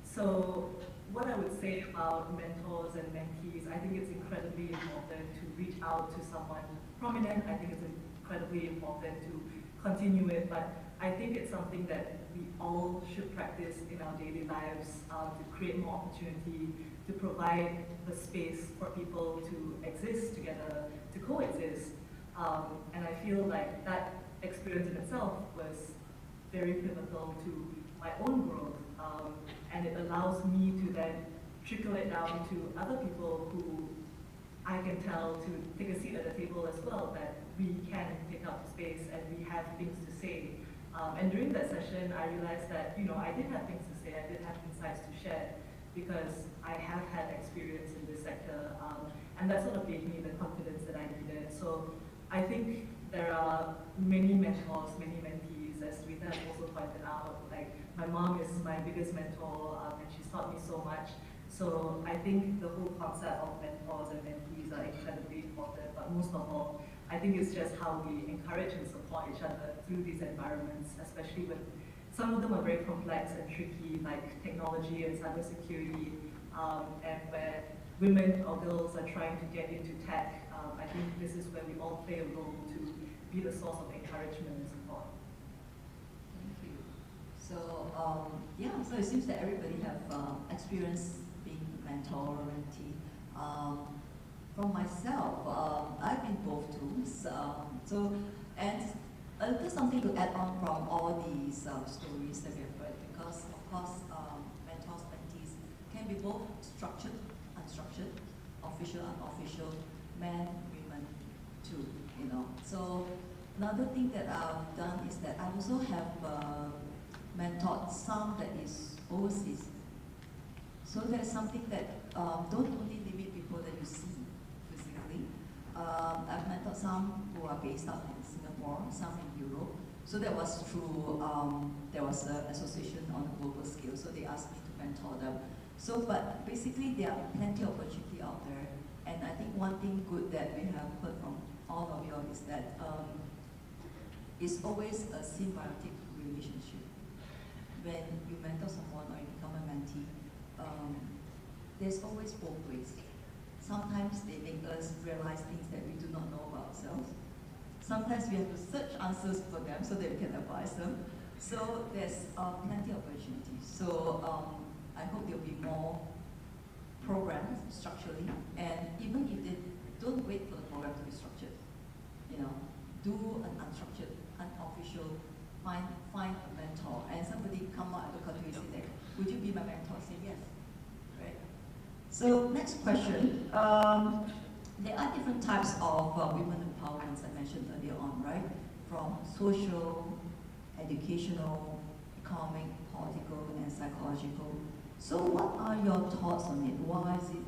So what I would say about mentors and mentees, I think it's incredibly important to reach out to someone prominent. I think it's incredibly important to continue it, but I think it's something that we all should practice in our daily lives to create more opportunity, to provide the space for people to exist together, to coexist. And I feel like that experience in itself was very pivotal to my own growth. And it allows me to then trickle it down to other people who I can tell to take a seat at the table as well, that we can take up space and we have things to say. And during that session, I realized that, you know, I did have things to say, I did have insights to share because I have had experience in this sector, and that sort of gave me the confidence that I needed. So I think there are many mentors, many mentees, as Rita has also pointed out. Like, my mom is my biggest mentor, and she's taught me so much. So I think the whole concept of mentors and mentees are incredibly important, but most of all, I think it's just how we encourage and support each other through these environments, especially when some of them are very complex and tricky, like technology and cybersecurity, and where women or girls are trying to get into tech. I think this is where we all play a role to be the source of encouragement and support. Thank you. So, yeah, so it seems that everybody have experience being mentor or mentee. From myself, I've been both too. And a little something to add on from all these stories that we have heard, because of course, mentors, mentees can be both structured, unstructured, official, unofficial, men, women too, you know. So another thing that I've done is that I also have mentored some that is overseas. So that's something that don't only limit people that you see physically. I've mentored some who are based out in Singapore, some in Europe. So that was through, there was an association on a global scale, so they asked me to mentor them. So, but basically there are plenty of opportunity out there. And I think one thing good that we have heard from all of you is that it's always a symbiotic relationship. When you mentor someone or you become a mentee, there's always both ways. Sometimes they make us realize things that we do not know about ourselves. Sometimes we have to search answers for them so that we can advise them. So there's plenty of opportunities. So I hope there'll be more program structurally, and even if they don't wait for the program to be structured, you know, do an unstructured, unofficial, find a mentor, and somebody come out at the country and say that, would you be my mentor? Say yes, right? So next question. There are different types of women empowerment I mentioned earlier on, right? From social, educational, economic, political, and psychological. So what are your thoughts on it? Why is it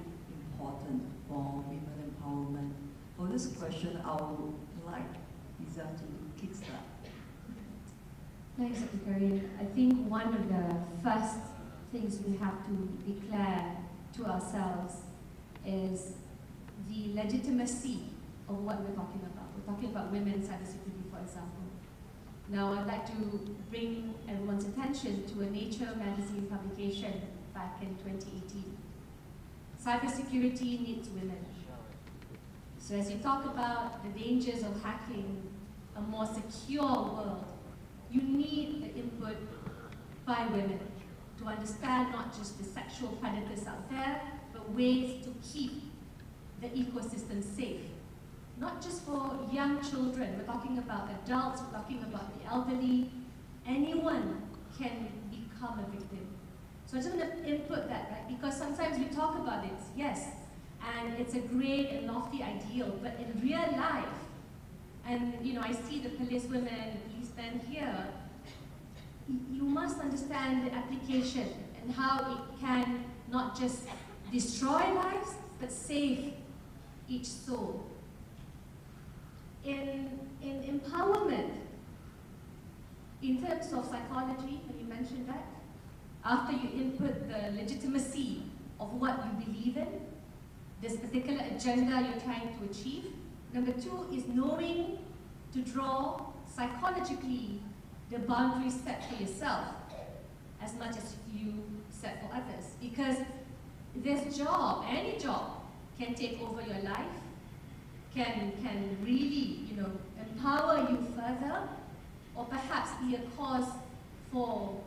important for women empowerment? For this question, I would like Lisa to kickstart. Thanks, Dr. Karin. I think one of the first things we have to declare to ourselves is the legitimacy of what we're talking about. We're talking about women's cybersecurity, for example. Now, I'd like to bring everyone's attention to a Nature magazine publication back in 2018. Cybersecurity needs women. So as you talk about the dangers of hacking a more secure world, you need the input by women to understand not just the sexual predators out there, but ways to keep the ecosystem safe. Not just for young children, we're talking about adults, we're talking about the elderly. Anyone can become a victim. So I just want to input that, right? Because sometimes we talk about it, yes, and it's a great and lofty ideal, but in real life, and you know, I see the police women, policemen here, you must understand the application and how it can not just destroy lives, but save each soul. In empowerment, in terms of psychology, and you mentioned that, after you input the legitimacy of what you believe in, this particular agenda you're trying to achieve, number two is knowing to draw psychologically the boundaries set for yourself as much as you set for others. Because this job, any job, can take over your life, can really, you know, empower you further, or perhaps be a cause for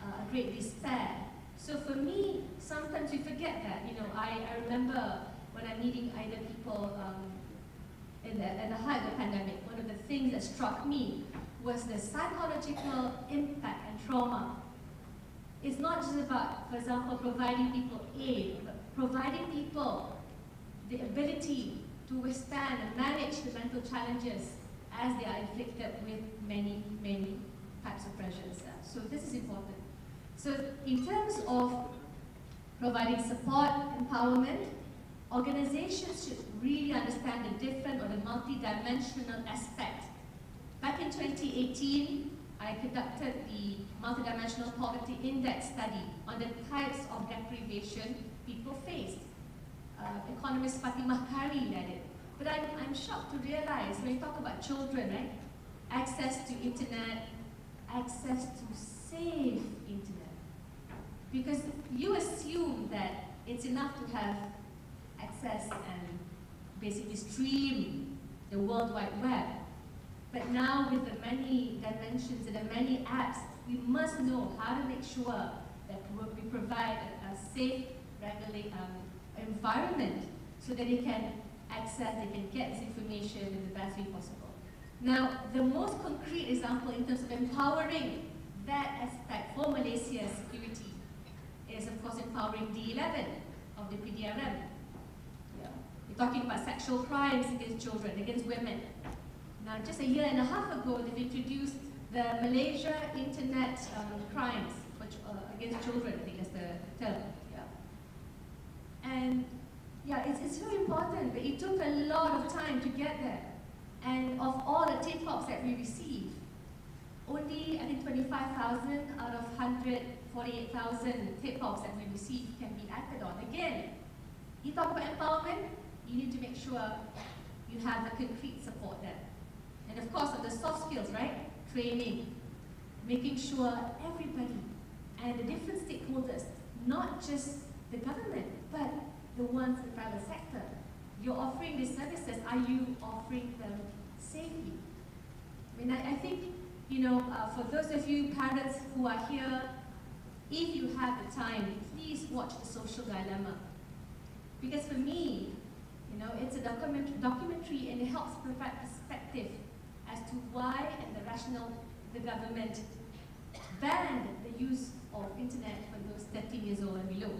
a great despair. So for me, sometimes we forget that. You know, I remember when I'm meeting either people at the height of the pandemic, one of the things that struck me was the psychological impact and trauma. It's not just about, for example, providing people aid, but providing people the ability to withstand and manage the mental challenges as they are inflicted with many, many types of pressures. So this is important. So in terms of providing support, empowerment, organizations should really understand the different or the multidimensional aspect. Back in 2018, I conducted the Multidimensional Poverty Index study on the types of deprivation people faced. Economist Fatimah Kari led it. But I'm shocked to realize when you talk about children, right? Access to internet, access to safe internet. Because you assume that it's enough to have access and basically stream the World Wide Web. But now with the many dimensions and the many apps, we must know how to make sure that we provide a safe, environment so that they can access, they can get this information in the best way possible. Now, the most concrete example in terms of empowering that aspect for Malaysia's security is, of course, empowering D11 of the PDRM. Yeah. We're talking about sexual crimes against children, against women. Now, just a year and a half ago, they've introduced the Malaysia Internet Crimes against children, I think that's the term. And yeah, it's very important, but it took a lot of time to get there. And of all the tip-offs that we receive, only, I think, 25,000 out of 148,000 tip-offs that we receive can be acted on. Again, you talk about empowerment, you need to make sure you have the concrete support there. And of course, on the soft skills, right? Training, making sure everybody and the different stakeholders, not just the government, but the ones in the private sector. You're offering these services, are you offering them safely? I mean, I think, you know, for those of you parents who are here, if you have the time, please watch The Social Dilemma. Because for me, you know, it's a documentary and it helps provide perspective as to why and the rationale the government banned the use of internet for those 13 years old and below.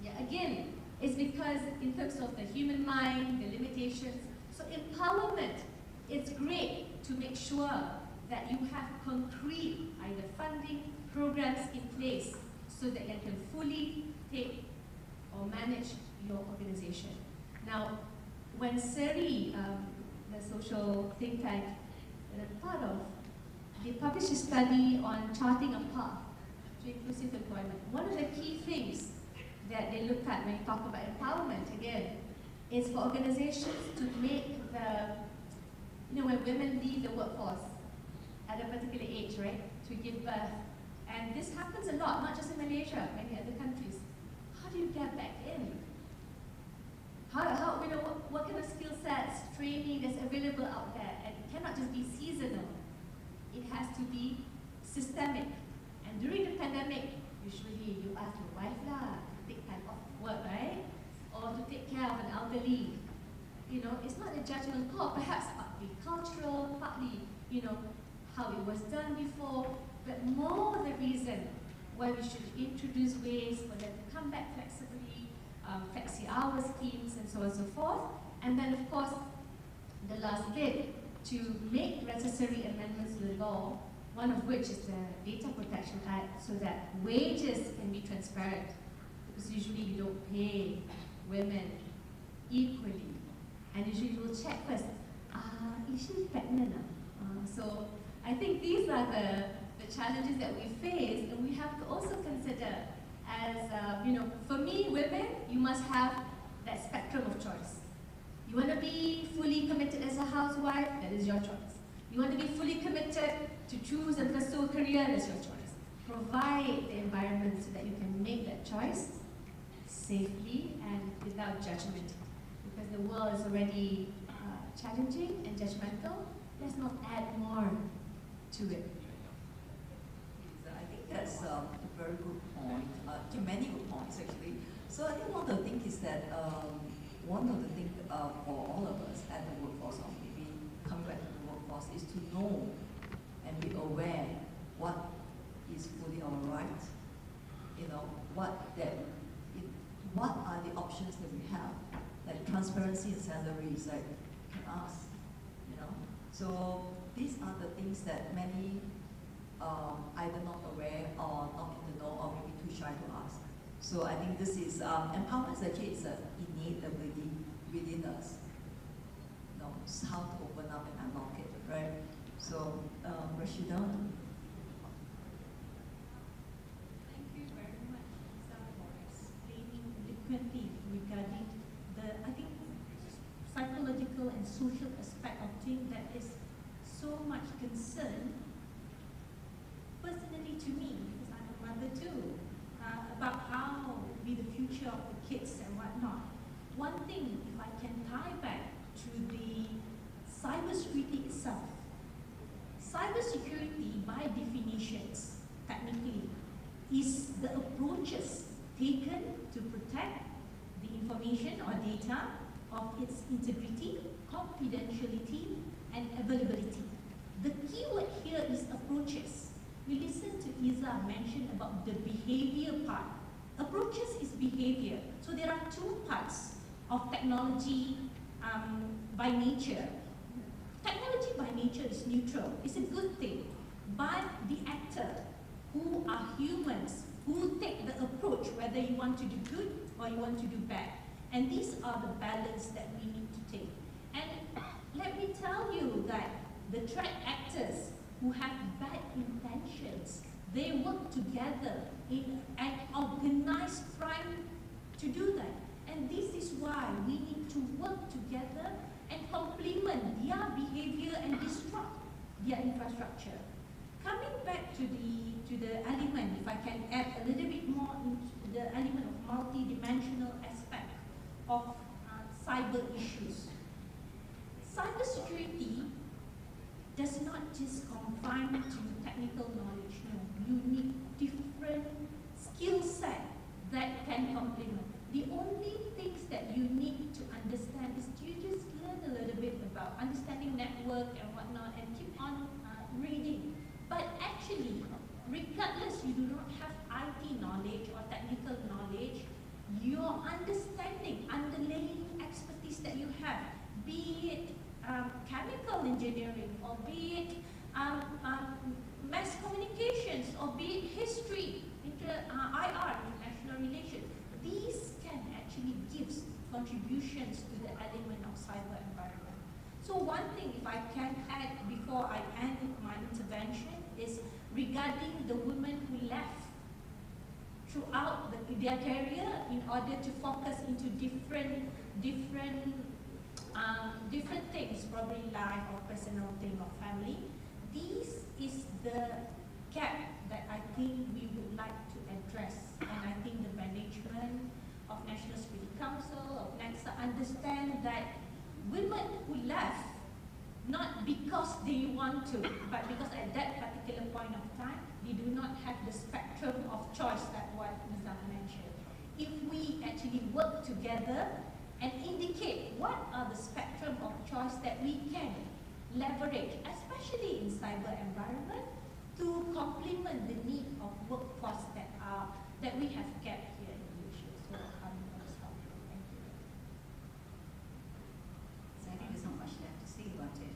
Yeah, again, it's because in terms of the human mind, the limitations, so empowerment, it's great to make sure that you have concrete either funding, programs in place so that you can fully take or manage your organization. Now, when SERI, the social think tank that I'm part of, they published a study on charting a path to inclusive employment. One of the key things that they look at when you talk about empowerment, again, is for organizations to make the, you know, when women leave the workforce at a particular age, right, to give birth. And this happens a lot, not just in Malaysia, many other countries. How do you get back in? How you know, what kind of skill sets, training is available out there? And it cannot just be seasonal. It has to be systemic. And during the pandemic, usually you ask your wife lah, to take time off work, right? Or to take care of an elderly. You know, it's not a judgment call, perhaps partly cultural, partly, you know, how it was done before, but more the reason why we should introduce ways for them to come back flexibly, flexi-hour schemes and so on and so forth. And then of course, the last bit, to make necessary amendments to the law, one of which is the Data Protection Act, so that wages can be transparent. Because usually you don't pay women equally. And usually you will check first, is she pregnant? So I think these are the challenges that we face, and we have to also consider as, you know, for me, women, you must have that spectrum of choice. You want to be fully committed as a housewife, that is your choice. You want to be fully committed to choose and pursue a career, that's your choice. Provide the environment so that you can make that choice safely and without judgment. Because the world is already challenging and judgmental, let's not add more to it. I think that's a very good point, many good points actually. So I think one of the things is that one of the things for all of us at the workforce, or maybe coming back to the workforce, is to know and be aware what is fully our right. You know, what are the options that we have, like transparency in salaries, like you can ask, you know. So these are the things that many either not aware or not in the know or maybe too shy to ask. So I think this is, empowerment actually is an innate ability within us. You know, it's how to open up and unlock it, right? So, Rashida? Thank you very much, Lisa, for explaining eloquently regarding the, I think, psychological and social aspect of things that is so much concern, personally to me, because I'm a mother too, about how will be the future of the kids and whatnot. One thing, if I can tie back to the cybersecurity itself. Cybersecurity, by definitions, technically, is the approaches taken to protect the information or data of its integrity, confidentiality, and availability. The key word here is approaches. We listened to Iza mention about the behavior part. Approaches is behavior. So there are two parts of technology by nature. Technology by nature is neutral. It's a good thing. But the actor, who are humans, who take the approach, whether you want to do good or you want to do bad. And these are the balance that we need to take. And let me tell you that the threat actors who have bad intentions, they work together in an organized crime to do that. And this is why we need to work together and complement their behavior and disrupt their infrastructure. Coming back to the element, if I can add a little bit more into the element of multi-dimensional aspect of cyber issues. Cybersecurity does not just confine to technical knowledge. No, you need different skill set that can complement. The only understanding network and whatnot, and keep on reading. But actually, regardless you do not have IT knowledge or technical knowledge, your understanding, underlying expertise that you have, be it chemical engineering, or be it mass communications, or be it history, IR, international relations, these can actually give contributions to the element of cyber environment. So one thing, if I can add before I end my intervention, is regarding the women who left throughout their career in order to focus into different things, probably life or personal thing or family. This is the gap that I think we would like to address, and I think the management of National Security Council, of NEXA, understand that women who left, not because they want to, but because at that particular point of time, they do not have the spectrum of choice that what Nizam mentioned. If we actually work together and indicate what are the spectrum of choice that we can leverage, especially in cyber environment, to complement the need of workforce that we have kept here in Malaysia. So I'm going to stop here. Thank you. So I think there's not much left to say about it.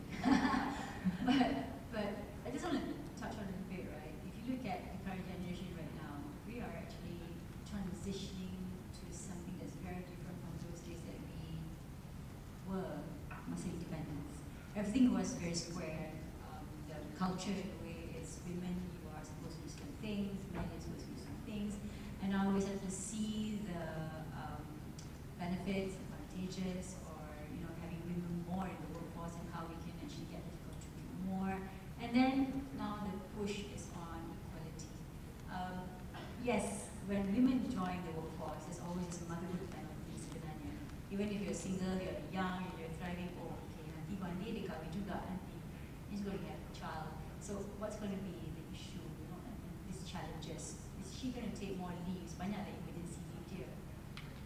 but I just want to touch on it a bit, right? If you look at the current generation right now, we are actually transitioning to something that's very different from those days that we were masa independence. Everything was very square. The culture, the way it's women, you are supposed to do certain things, men are supposed to do certain things, and now we start to see the benefits, advantages, or having women more in the workforce and how we can actually get them to contribute more. And then now the push is on equality. Yes, when women join the workforce, there's always this motherhood penalty sebenarnya. Even if you're single, you're young, you're thriving, oh, okay, nanti one day dia kahwin juga, nanti he's going to have a child. So what's going to be the issue? These challenges. Is she going to take more leaves? Banyak like emergency leave here.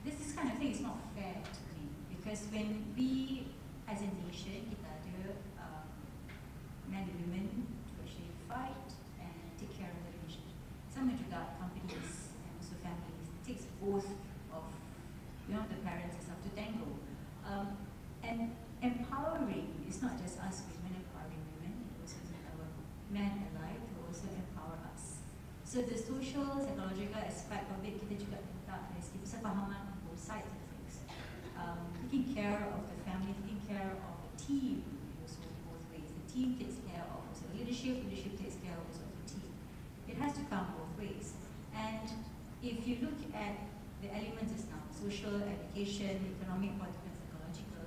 This kind of thing is not fair to me, because when we, as a nation, kita ada men and women to actually fight and take care of the nation. Sama juga companies and also families. It takes both of the parents and stuff to tango. And empowering is not just us women empowering women, it also our men alike to also empower us. So the social, psychological aspect of it, kita juga minta dari segi kesepahaman on both sides of things. Taking care of the family, taking care of the team, also both ways. The team takes care of also leadership, leadership takes care also of the team. It has to come both ways. And if you look at the elements just now, social, education, economic, political, and psychological,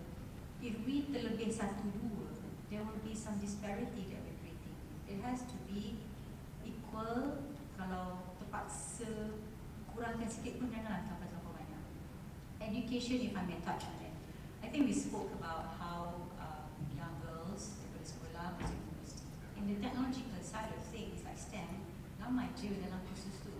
if we terlebih satu dua, there will be some disparity that we're creating. It has to be equal. Kalau terpaksa kurangkan sikit pun janganlah terlampau banyak. Education, if I may touch on it, I think we spoke about how young girls daripada sekolah masuk universiti. In the technological side of things, like STEM, ramai je dalam kursus tu,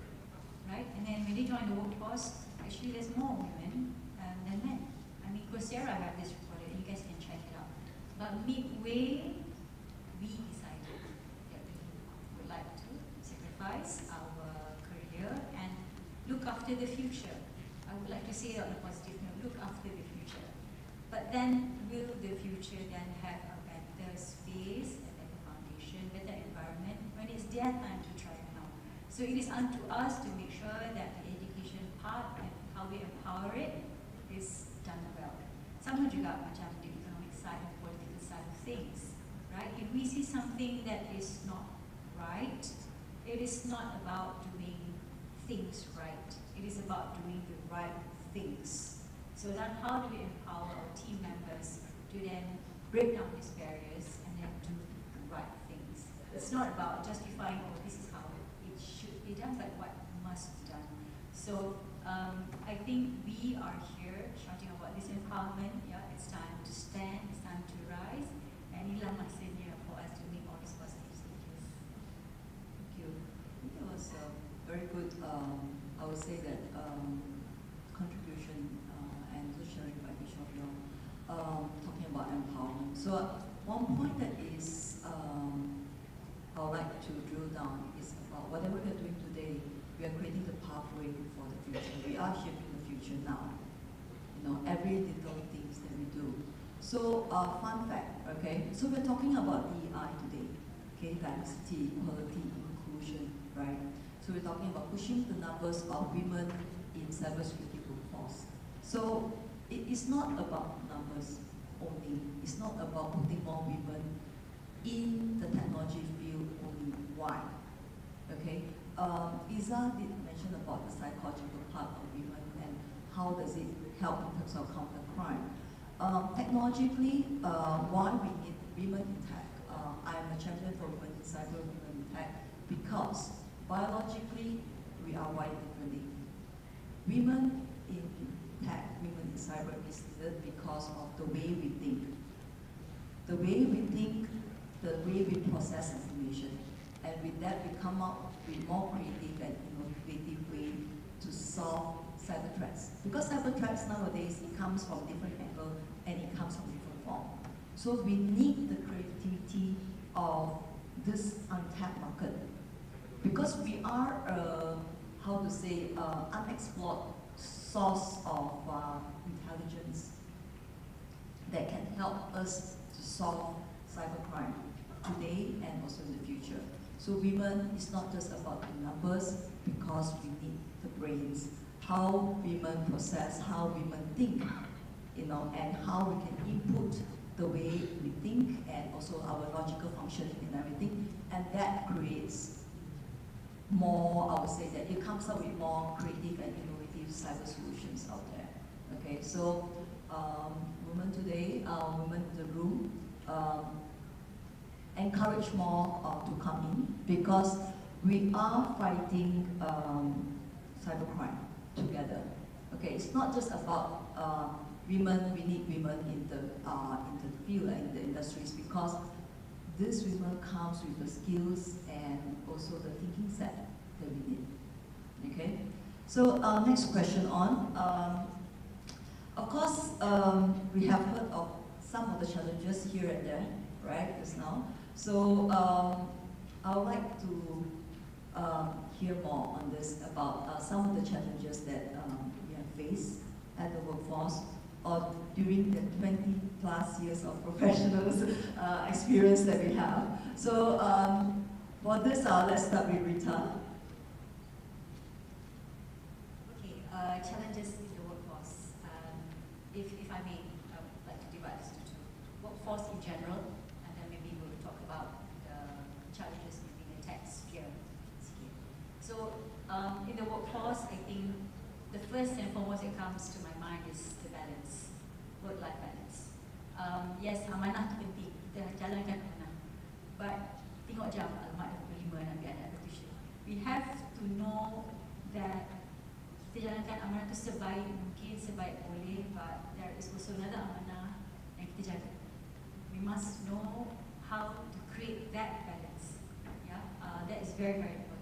right? And then when they join the workforce, actually there's more women than men. I mean, Coursera have this recorded, and you guys can check it out. But midway, we decided that we would like to sacrifice our career and look after the future. I would like to say it on a positive note, look after the future. But then, will the future then have a better space, a better foundation, better environment when it's their time to try now? So it is unto us to make sure that the education part and how we empower it is done well. Sama juga macam the economic side and political side of things, right? If we see something that is not right, it is not about doing things right. It is about doing the right things. So then how do we empower our team members to then break down these barriers and then do the right things? It's not about justifying, oh, this is how it should be done, but what must be done. So I think we are here shouting about this empowerment. Yeah, it's time to stand, it's time to rise, and inilah masanya for us to make all these positive changes. Thank you. It was very good, I would say that contribution and sharing by each of you, talking about empowerment. So one point that is I would like to drill down is about whatever we are doing today, we are creating the pathway for the future. We are shaping the future now. Every little things that we do. So fun fact, okay? So we're talking about DEI today, okay? Diversity, equality, inclusion, right? So we're talking about pushing the numbers of women in cybersecurity workforce. So it is not about numbers only. It's not about putting more women in the technology field only. Why? Okay? Isa did mention about the psychological part of women and how does it help in terms of counter crime. Technologically, why we need women in tech? I'm a champion for women in cyber, women in tech, because biologically we are wired differently. Women in tech, women in cyber is needed because of the way we think. The way we think, the way we process information. And with that, we come up with more creative and innovative way to solve cyber threats. Because cyber threats nowadays, it comes from different angles and it comes from different form. So we need the creativity of this untapped market. Because we are, how to say, unexplored source of intelligence that can help us to solve cybercrime today and also in the future. So women is not just about the numbers, because we need the brains, how women process, how women think, and how we can input the way we think and also our logical function and everything, and that creates more, I would say that it comes up with more creative and innovative cyber solutions out there. Okay, so women today, women in the room, encourage more to come in, because we are fighting cybercrime together. Okay, it's not just about women. We need women in the field and in the industries, because this women comes with the skills and also the thinking set that we need. Okay, so next question on. Of course, we have heard of some of the challenges here and there, right, just now. So I would like to hear more on this about some of the challenges that we have faced at the workforce or during the 20 plus years of professional experience that we have. So for this, let's start with Rita. Okay, challenges in the workforce. If I may, I would like to divide this into two. Workforce in general, and then maybe we'll talk about the challenges in the tech sphere. So in the workforce, I think the first and foremost that comes to my mind is the balance, work-life balance. Yes, amanah tu penting, kita jalankan amanah. But tengok jam, alamak dah pukul 5 nak pergi anak tuition. We have to know that kita jalankan amanah tu sebaik mungkin, sebaik boleh, but there is also another amanah yang kita jaga. We must know how to create that balance. Yeah, that is very, very important.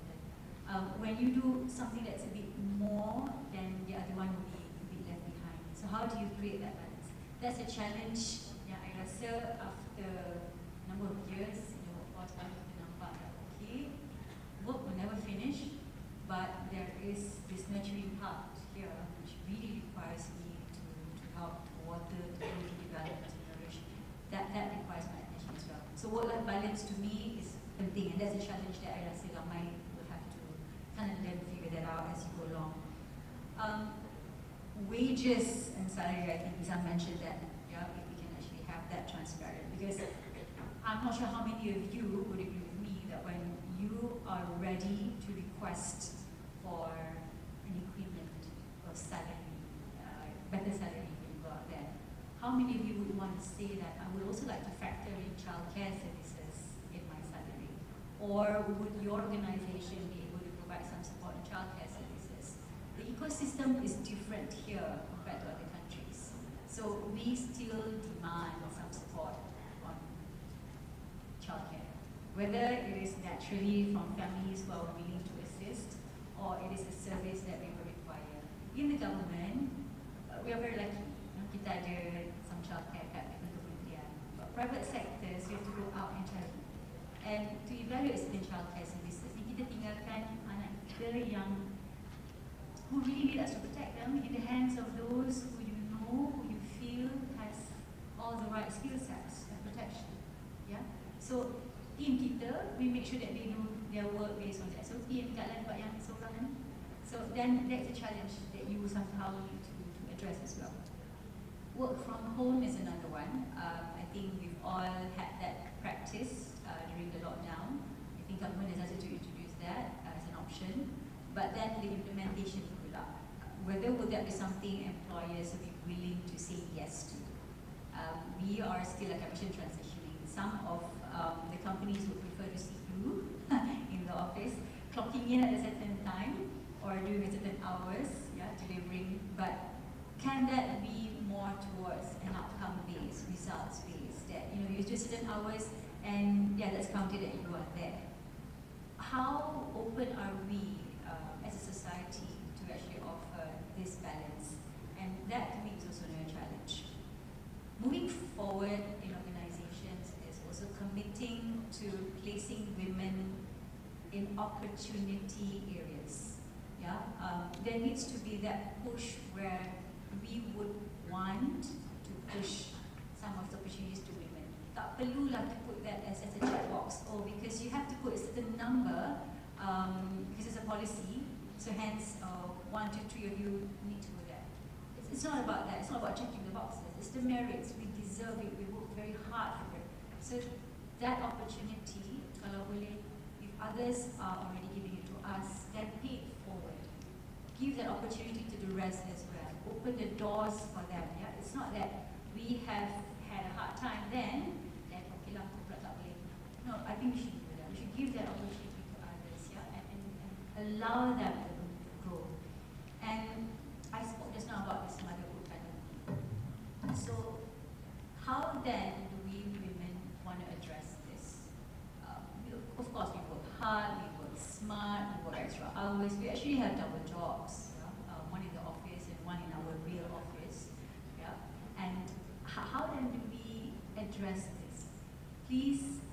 When you do something that's a bit more, then the other one will be a bit left behind. So how do you create that balance? That's a challenge yang I rasa after a number of years in the workforce, kita nampak that okay, work will never finish, but there is this nurturing part here which really requires me to help, to water, to develop, to nourish. That requires my attention as well. So work-life balance to me is penting, and that's a challenge that I rasa ramai will have to kind of then figure that out as you go along. Wages and salary, I think Isa mentioned that, yeah, if we can actually have that transparent, because I'm not sure how many of you would agree with me that when you are ready to request for an increment or salary, better salary when you go out there, how many of you would want to say that I would also like to factor in childcare services in my salary? Or would your organization be able to provide some support in childcare services? The ecosystem is different here compared to other countries. So we still demand some support on childcare. Whether it is naturally from families who are willing to assist, or it is a service that we will require. In the government, we are very lucky. Kita ada some childcare kat different kementerian. But private sectors, we have to go out and cari. And to evaluate certain childcare services, kita tinggalkan anak kita yang who really need us to protect them in the hands of those who you know, who you feel has all the right skill sets and protection. Yeah. So team kita, we make sure that they do their work based on the SOP and taklah buat yang seorang kan. So then that's a challenge that you somehow need to address as well. Work from home is another one. I think we've all had that practice during the lockdown. I think government has started to introduce that as an option. But then the implementation pula, whether will that be something employers will be willing to say yes to? We are still, like I mentioned, transitioning. Some of the companies would prefer to see you in the office, clocking in at a certain time or doing a certain hours, yeah, delivering. But can that be more towards an outcome-based, results-based, that you do certain hours and yeah, that's counted that you are there? How open are we as a society to actually offer this balance? And that to me is also another challenge. Moving forward in organizations is also committing to placing women in opportunity areas. Yeah, there needs to be that push where we would want to push some of the opportunities to women. Tak perlulah to put that as a checkbox, or because you have to put a certain number because it's a policy. So hence, 1, 2, 3 of you need to go there. It's not about that. It's not about checking the boxes. It's the merits. We deserve it. We work very hard for it. So that opportunity, kalau boleh, if others are already giving it to us, then pay it forward. Give that opportunity to the rest as well. Open the doors for them. Yeah, it's not that we have had a hard time then okay lah, aku pula tak boleh. No, I think we should do that. We should give that opportunity to others, yeah, and allow them to grow. And I spoke just now about this motherhood panel. So how then do we women want to address this? Of course, we work hard, we work smart, we work extra hours. We actually have double jobs, yeah? One in the office and one in our real office. Yeah? And how then do we address this? Please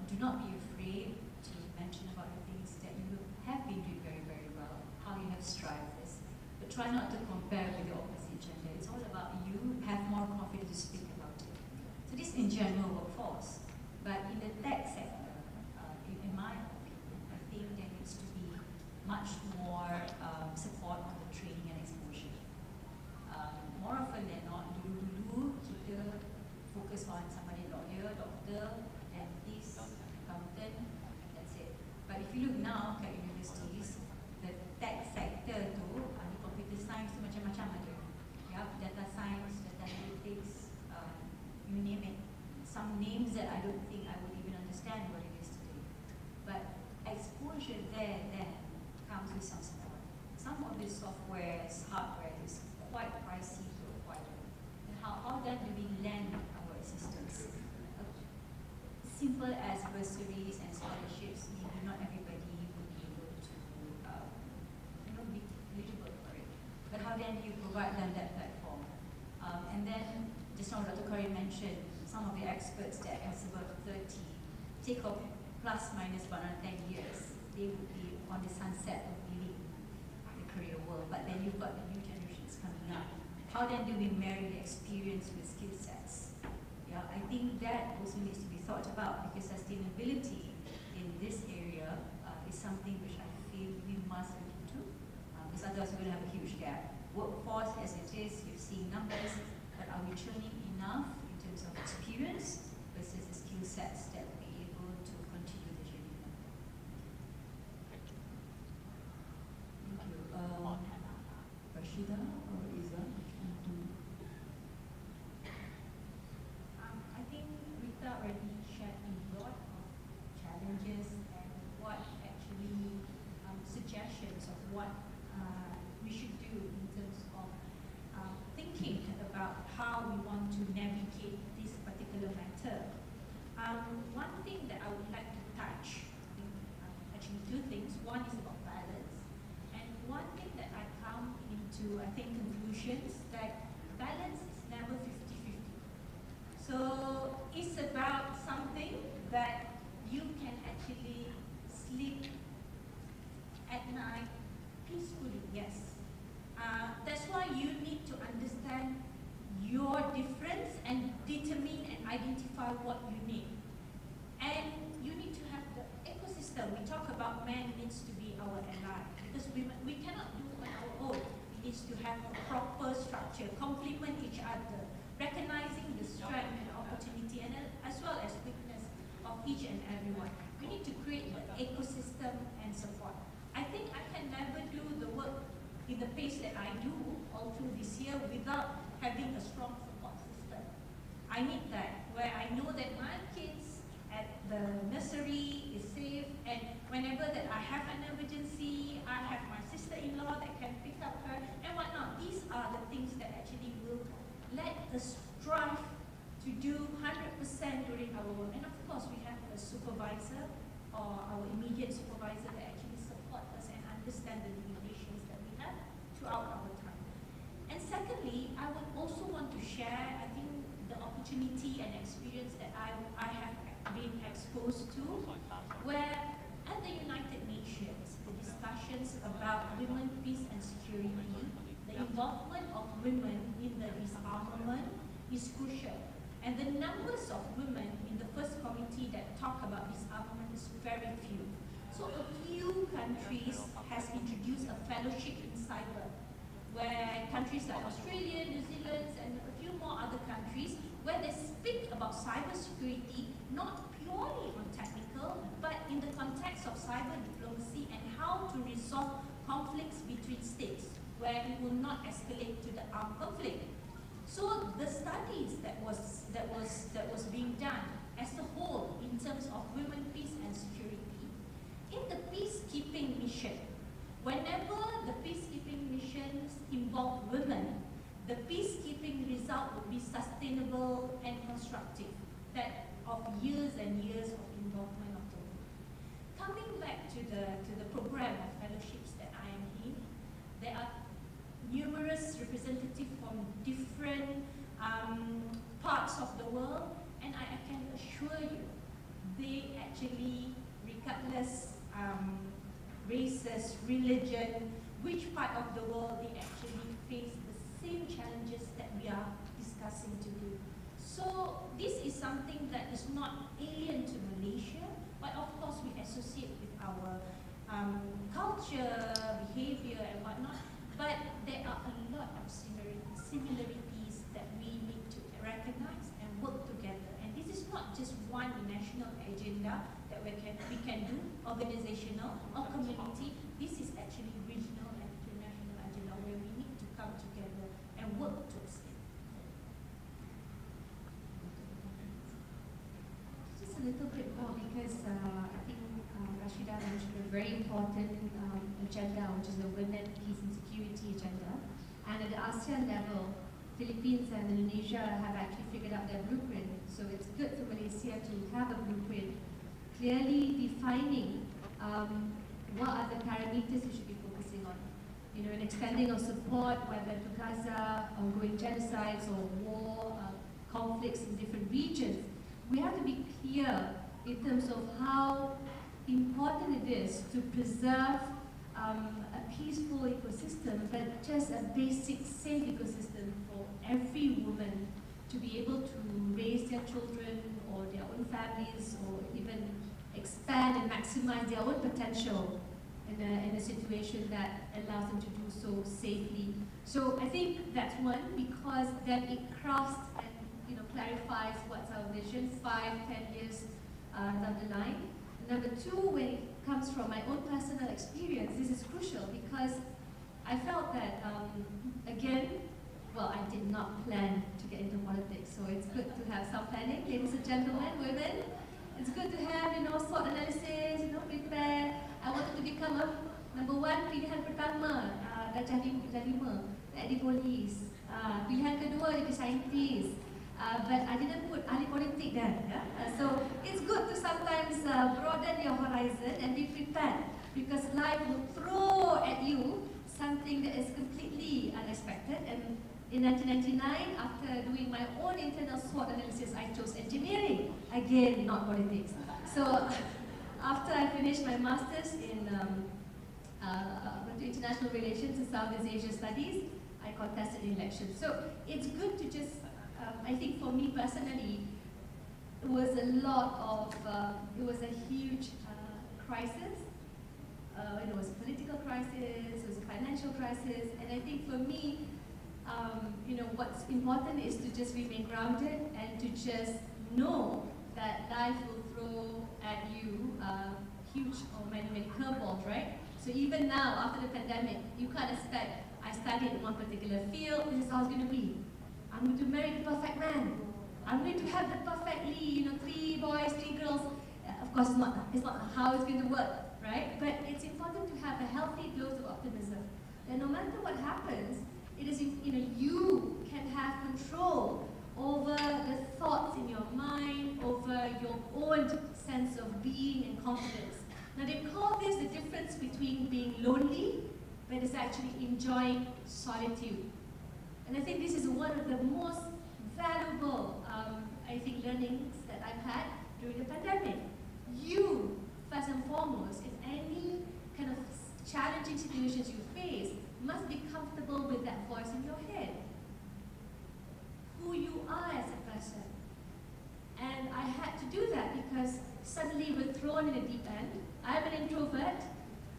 do not be afraid to mention about the things that you have been doing very, very well, how you have strived this. But try not to compare with the opposite gender. It's all about you have more confidence to speak about it. So this in general workforce. But in the tech sector, in my opinion, I think there needs to be much more support on the training and exposure. More often than not, dulu kita focus on somebody lawyer, doctor, dentist, accountant, and that's it. But if you look now at universities, the tech sector tu, ada computer science tu macam-macam ada. Yeah, data science, data analytics, you name it. Some names that I don't think I would even understand what it is today. But exposure there then comes with some support. Some of this software, hardware is quite pricey to acquire. And how then do we lend our assistance? Simple as bursaries and scholarships, maybe not everybody would be able to be eligible for it. But how then do you provide them that platform? And then, just now Dr. Corey mentioned, some of the experts that as about 30, take off plus minus 110 years, they would be on the sunset of leaving the career world. But then you've got the new generations coming up. How then do we marry the experience with skill sets? Yeah, I think that also needs to be thought about, because sustainability in this area is something which I feel we must look into, because otherwise we're going to have a huge gap. Workforce as it is, you're seeing numbers, but are we churning enough in terms of experience versus the skill sets that will be able to continue the journey? Thank you. Rashida or Iza? I think Rita already shared a lot of challenges and what actually suggestions of what we should do in terms of thinking about how we want to navigate this particular matter. One thing that I would like to touch, actually two things. One is about balance, and one thing that I come into, I think, conclusions that balance is never 50-50. So it's a determine and identify what you need. And you need to have the ecosystem. We talk about man needs to be our ally, because we cannot do it on our own. We need to have a proper structure, complement each other, recognizing the strength and opportunity, and as well as weakness of each and everyone. We need to create the ecosystem and support. I think I can never do the work in the pace that I do all through this year without having a strong support system. I need that, where I know that my kids at the nursery is safe, and whenever that I have an emergency, I have my sister-in-law that can pick up her and whatnot. These are the things that actually will let us strive to do 100% during our work. And of course, we have a supervisor or our immediate supervisor that actually support us and understand the limitations that we have throughout our time. And secondly, I would also want to share, I think, the opportunity and experience that I have been exposed to, where at the United Nations, the discussions about women, peace and security, the involvement of women in the disarmament is crucial. And the numbers of women in the first committee that talk about disarmament is very few. So a few countries has introduced a fellowship in cyber, where countries like Australia, New Zealand, and a few more other countries, where they speak about cyber security, not purely on technical, but in the context of cyber diplomacy and how to resolve conflicts between states, where it will not escalate to the armed conflict. So the studies that was being done as a whole in terms of women, peace and security, in the peacekeeping mission, whenever the peacekeeping missions involve women, the peacekeeping result will be sustainable and constructive, that of years and years of involvement of the women. Coming back to the program of fellowships that I am in, there are numerous representatives from different parts of the world, and I can assure you, they actually, regardless races, religion, which part of the world, they actually face the same challenges that we are discussing today. So this is something that is not alien to Malaysia, but of course we associate with our culture, behavior and whatnot. But there are a lot of similarities that we need to recognize and work together. And this is not just one national agenda that we can do, organizational or community. This is actually regional and international agenda where we need to come together and work towards it. Just a little bit more, because I think Rashida mentioned a very important agenda, which is the Women, Peace and Security agenda. And at the ASEAN level, Philippines and Indonesia have actually figured out their blueprint. So it's good for Malaysia to have a blueprint clearly defining what are the parameters we should be focusing on. You know, an extending of support, whether to Gaza, ongoing genocides or war, conflicts in different regions. We have to be clear in terms of how important it is to preserve a peaceful ecosystem, but just a basic safe ecosystem for every woman to be able to raise their children or their own families, or even expand and maximize their own potential in a situation that allows them to do so safely. So I think that's one, because then it crafts and clarifies what's our vision 5-10 years down the line. Number two, when it comes from my own personal experience, this is crucial because I felt that, again, well, I did not plan to get into politics, so it's good to have some planning, ladies and gentlemen, women. It's good to have, SWOT analysis, prepare. I wanted to become a number one pilihan pertama, darjah 5, di polis. Pilihan kedua, jadi scientist. But I didn't put ahli politik then. So it's good to sometimes broaden your horizon and be prepared, because life will throw at you something that is completely unexpected. And in 1999, after doing my own internal SWOT analysis, I chose engineering. Again, not politics. So after I finished my master's in international relations and Southeast Asia studies, I contested the election. So it's good to just I think for me personally, it was a lot of, it was a huge crisis. It was a political crisis, it was a financial crisis, and I think for me, what's important is to just remain grounded and to just know that life will throw at you huge or many curveballs, right? So even now, after the pandemic, you can't expect, I studied in one particular field, this is how it's going to be. I'm going to marry the perfect man. I'm going to have the perfectly, 3 boys, 3 girls. Of course, it's not how it's going to work, right? But it's important to have a healthy dose of optimism. And no matter what happens, it is, you can have control over the thoughts in your mind, over your own sense of being and confidence. Now they call this the difference between being lonely, but it's actually enjoying solitude. And I think this is one of the most valuable, learnings that I've had during the pandemic. You, first and foremost, in any kind of challenging situations you face, must be comfortable with that voice in your head. Who you are as a person. And I had to do that because suddenly we're thrown in a deep end. I'm an introvert.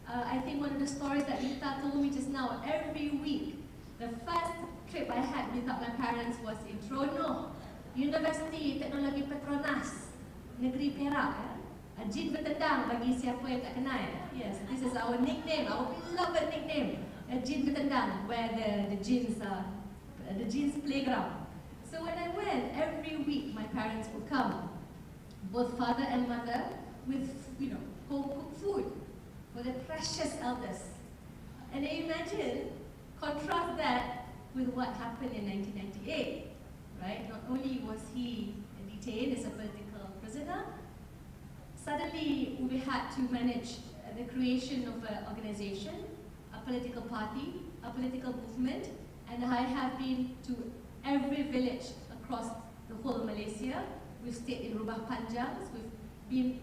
I think one of the stories that Rita told me just now, every week, the first trip I had without my parents was in Trono, University Teknologi Petronas, Negeri Perak. Jin bertendang bagi siapa yang tak kenal. Yes, this is our nickname, our beloved nickname. Jin bertendang, where the Jin's playground. So when I went, every week my parents would come, both father and mother, with home-cooked food for the precious elders. And then imagine, contrast that with what happened in 1998, right? Not only was he detained as a political prisoner, suddenly we had to manage the creation of an organization, a political party, a political movement, and I have been to every village across the whole of Malaysia. We've stayed in Rubah Panjangs, we've been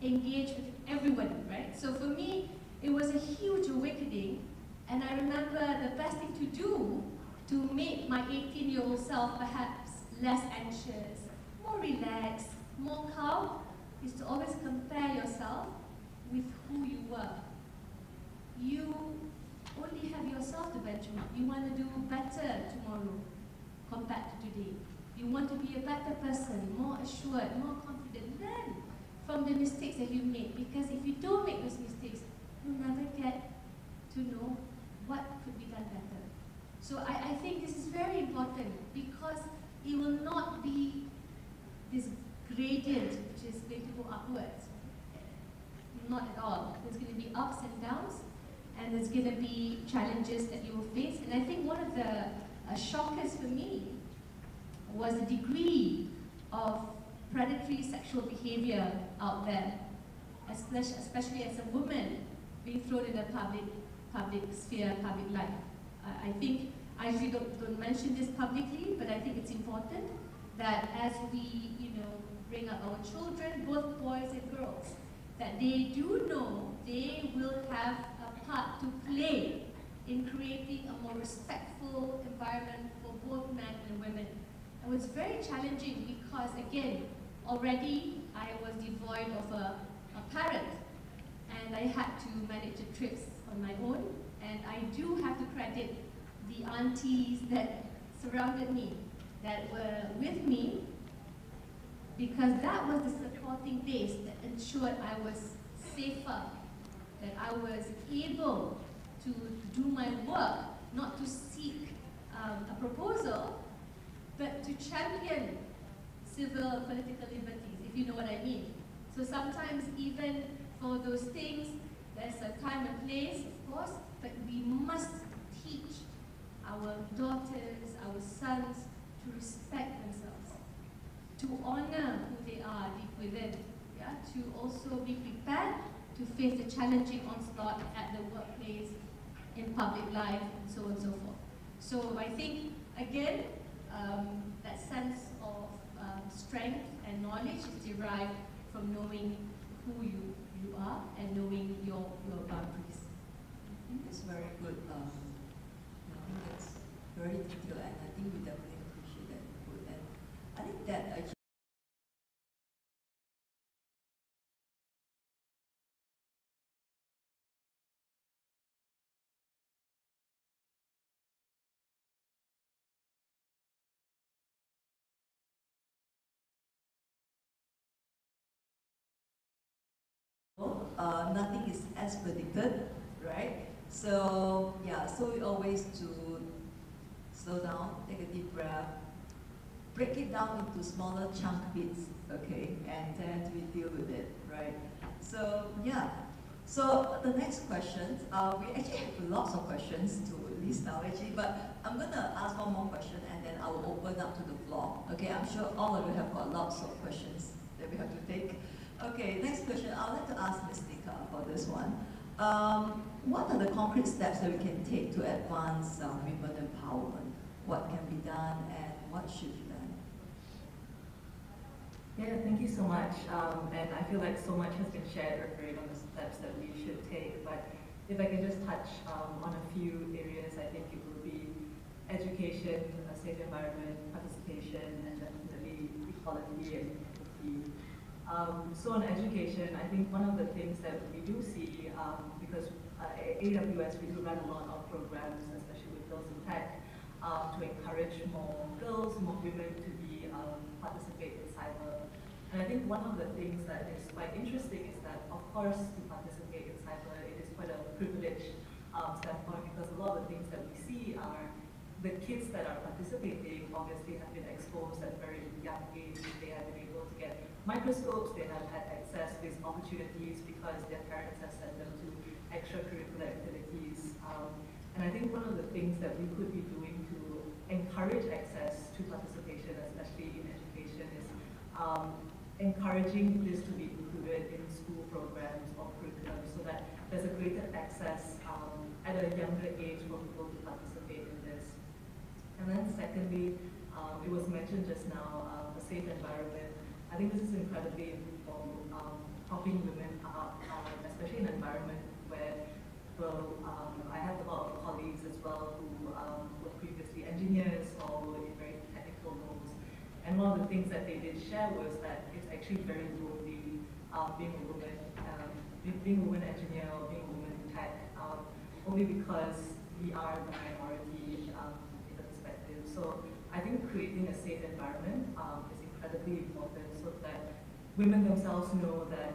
engaged with everyone, right? So for me, it was a huge awakening, and I remember the best thing to do to make my 18-year-old self perhaps less anxious, more relaxed, more calm, is to always compare yourself with who you were. You only have yourself to benchmark. You want to do better tomorrow compared to today. You want to be a better person, more assured, more confident. Learn from the mistakes that you made, because if you don't make those mistakes, you'll never get to know what could be done better. So I think this is very important, because it will not be this gradient which is going to go upwards. Not at all. There's going to be ups and downs, and there's going to be challenges that you will face. And I think one of the shockers for me was the degree of predatory sexual behavior out there, especially as a woman being thrown in the public sphere, public life. I think I usually don't mention this publicly, but I think it's important that as we bring up our children, both boys and girls, that they do know they will have a part to play in creating a more respectful environment for both men and women. It was very challenging because, again, already I was devoid of a parent, and I had to manage the trips on my own, and I do have to credit the aunties that surrounded me, that were with me, because that was the supporting base that ensured I was safer, that I was able to do my work, not to seek a proposal, but to champion civil political liberties, if you know what I mean. So sometimes even for those things, there's a time and place, of course, but we must teach our daughters, our sons, to respect themselves, to honor who they are deep within, to also be prepared to face the challenging onslaught at the workplace, in public life, and so on and so forth. So I think, again, that sense of strength and knowledge is derived from knowing who you are and knowing your boundaries. I think that's very good. I think that's very detailed, and I think we definitely appreciate that input. And that nothing is as predicted, right? So yeah, so we always to slow down, take a deep breath, break it down into smaller chunk bits, okay, and then we deal with it, right? So yeah, so the next question, we actually have lots of questions to list now actually, but I'm gonna ask one more question and then I will open up to the floor. Okay, I'm sure all of you have got lots of questions that we have to take. Okay, next question, I'd like to ask Ms. Nika for this one. What are the concrete steps that we can take to advance women empowerment? What can be done and what should be done? Yeah, thank you so much. And I feel like so much has been shared already on the steps that we should take. But if I can just touch on a few areas, I think it will be education, a safe environment, participation, and definitely equality and equity. So on education, I think one of the things that we do see, because at AWS we do run a lot of programs, especially with Girls in Tech, to encourage more girls, more women to be participate in cyber. And I think one of the things that is quite interesting is that, of course, to participate in cyber, it is quite a privileged standpoint because a lot of the things that we see are the kids that are participating obviously have been exposed at a very young age. They have been able to get microscopes, they have had access to these opportunities because their parents have sent them to extracurricular activities. And I think one of the things that we could be doing to encourage access to participation, especially in education, is encouraging this to be included in school programs or curriculum so that there's a greater access at a younger age for people to participate in this. And then secondly, it was mentioned just now, a safe environment. I think this is incredibly important, helping women up, especially in an environment where, well, I have a lot of colleagues as well who were previously engineers or were in very technical roles. And one of the things that they did share was that it's actually very lonely being a woman, being a woman engineer or being a woman in tech, only because we are the minority in the perspective. So I think creating a safe environment is incredibly important so that women themselves know that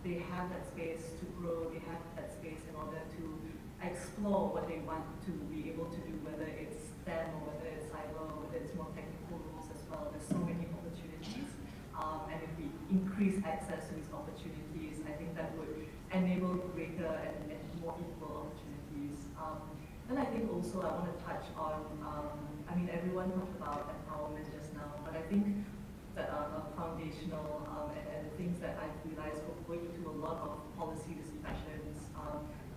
they have that space to grow, they have that space in order to explore what they want to be able to do, whether it's STEM or whether it's cyber or whether it's more technical roles as well. There's so many opportunities. And if we increase access to these opportunities, I think that would enable greater and more equal opportunities. Then I think also I want to touch on, I mean, everyone talked about empowerment just now, but I think that are foundational and the things that I've realized going into a lot of policy discussions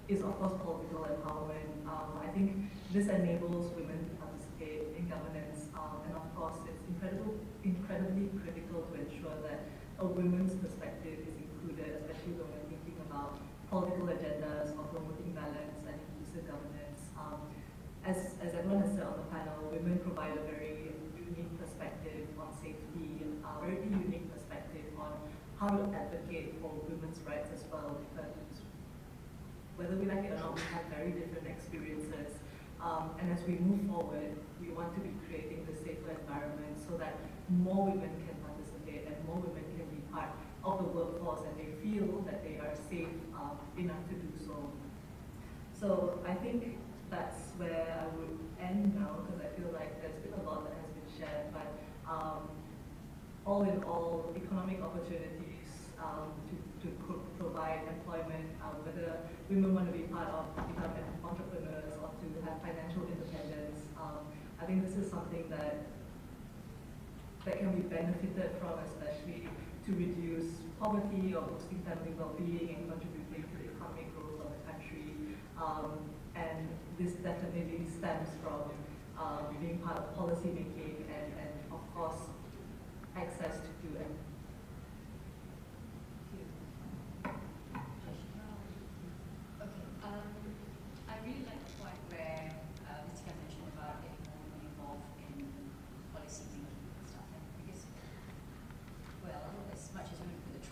is of course political empowerment. I think this enables women to participate in governance and of course it's incredibly critical to ensure that a women's perspective is included, especially when we're thinking about political agendas or promoting balance and inclusive governance. As everyone has said on the panel, women provide a very unique perspective on safety, a very unique perspective on how to advocate for women's rights as well, because whether we like it or not, we have very different experiences. And as we move forward, we want to be creating the safer environment so that more women can participate and more women can be part of the workforce and they feel that they are safe enough to do so. So I think that's where I would end now because I feel like there's been a lot that has been shared, but all in all, economic opportunities to provide employment, whether women want to be part of become entrepreneurs or to have financial independence. I think this is something that can be benefited from, especially to reduce poverty or boosting family well-being and contributing to the economic growth of the country. And this definitely stems from being part of policy making and of course, access to it. I really like the point where Ms. mentioned about getting more women involved in policy making and stuff, because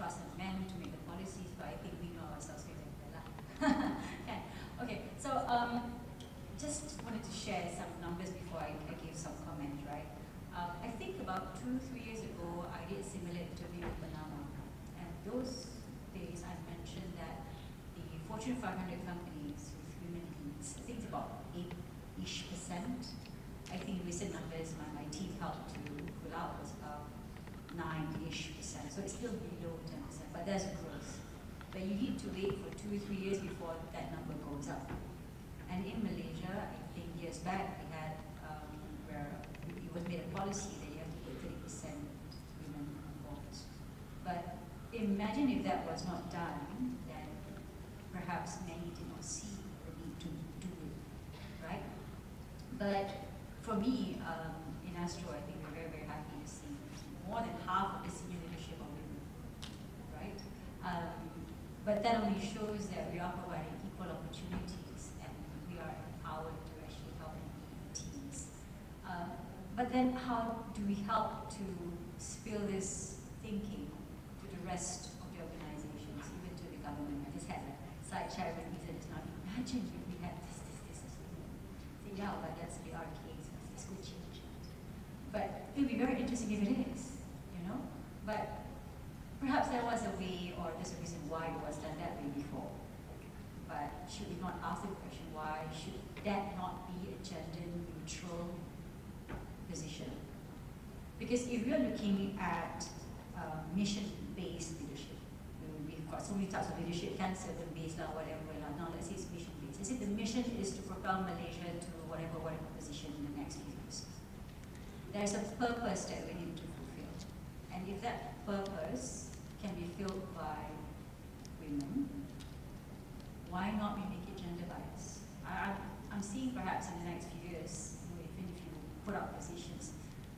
trust in men to make the policies, but I think we know ourselves better than that. Okay. Okay, so just wanted to share some numbers before I give some comments, right? I think about 2-3 years ago, I did a similar interview in Panama, and those days I mentioned that the Fortune 500 companies with women leads, I think it's about 8-ish%. I think recent numbers my team helped to pull out was about 9-ish%, so it's still below 10%, but there's growth. But you need to wait for 2-3 years before that number goes up. And in Malaysia, I think years back, we had where it was made a policy that you have to put 30% women on boards. But imagine if that was not done, then perhaps many did not see the need to do it, right? But for me, in Astro, I think we're very, very happy to see more than half of the senior leadership are women, right? But that only shows that we are providing equal opportunities and we are empowered to actually help and lead teams. But then how do we help to spill this thinking to the rest of the organizations, even to the government? I just had a side chat with Ethan just now. Imagine if we had this. So yeah, but that's the arcade, so this could change. But it would be very interesting if it is, you know? But perhaps there was a way, or there's a reason why it was done that way before. But should we not ask the question, why should that not be a gender-neutral position? Because if we're looking at mission-based leadership, we've got so many types of leadership, can servant-based, whatever, now let's say it's mission-based. Is it the mission is to propel Malaysia to whatever position in the next few years? There's a purpose that we need to fulfill. And if that purpose can be filled by women, why not we make it gender biased? I'm seeing perhaps in the next few years, even if you put out positions,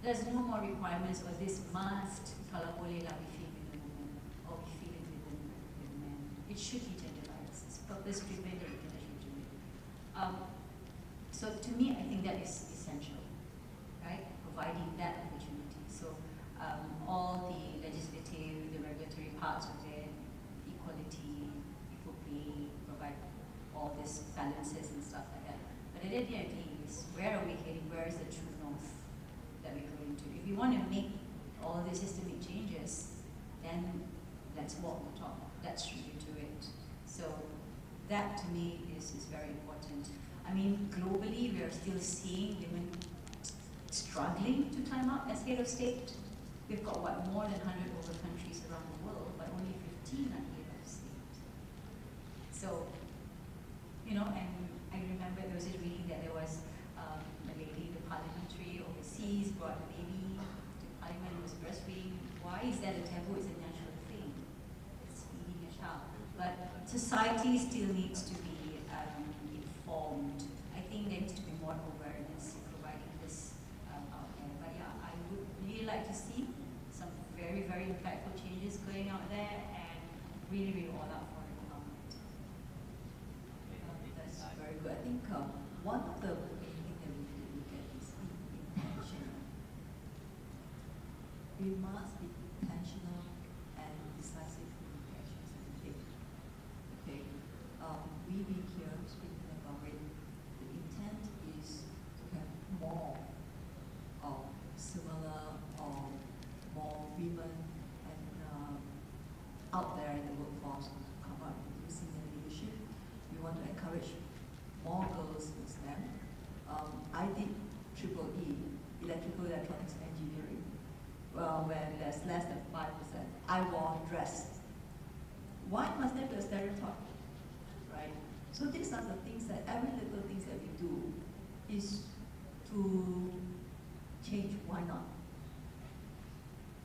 there's no more requirements or this must, kalau boleh lah, be filled with a woman or be filled with men. It should be gender biased. It's purpose driven that you can actually do it. So to me, I think that is essential, right? Providing that opportunity. So all the legislative, the regulatory parts of it, equality, equal pay, provide all these balances and stuff like that. But at the end of the day is, where are we heading? Where is the true north that we're going to? If we want to make all the systemic changes, then let's walk the talk. Let's really do it. So that to me is very important. I mean, globally, we are still seeing women struggling to climb up as head of state. We've got, what, more than 100 over countries around the world, but only 15 are head of state. So, you know, and I remember there was a reading that there was a lady, the parliamentary overseas, brought a baby to parliament and was breastfeeding. Why is that a taboo? It's a natural thing. It's feeding a child. But society still needs to be informed. I think there needs to be more awareness in providing this out there. But yeah, I would really like to see some very, very impactful changes going out there and really, really all out for empowerment. That's very good. I think one of the main things that we need to look at is intentional. We must be intentional and decisive in the actions that we take. Okay, we being here speaking about it, the intent is to have more similar or more women and out there in the workforce to come up into senior leadership. We want to encourage more girls in STEM. I did EEE, Electrical Electronics Engineering. Well, when there's less than 5%, I wore a dress. Why must there be a stereotype, right? So these are the things that, every little things that we do is to change. Why not?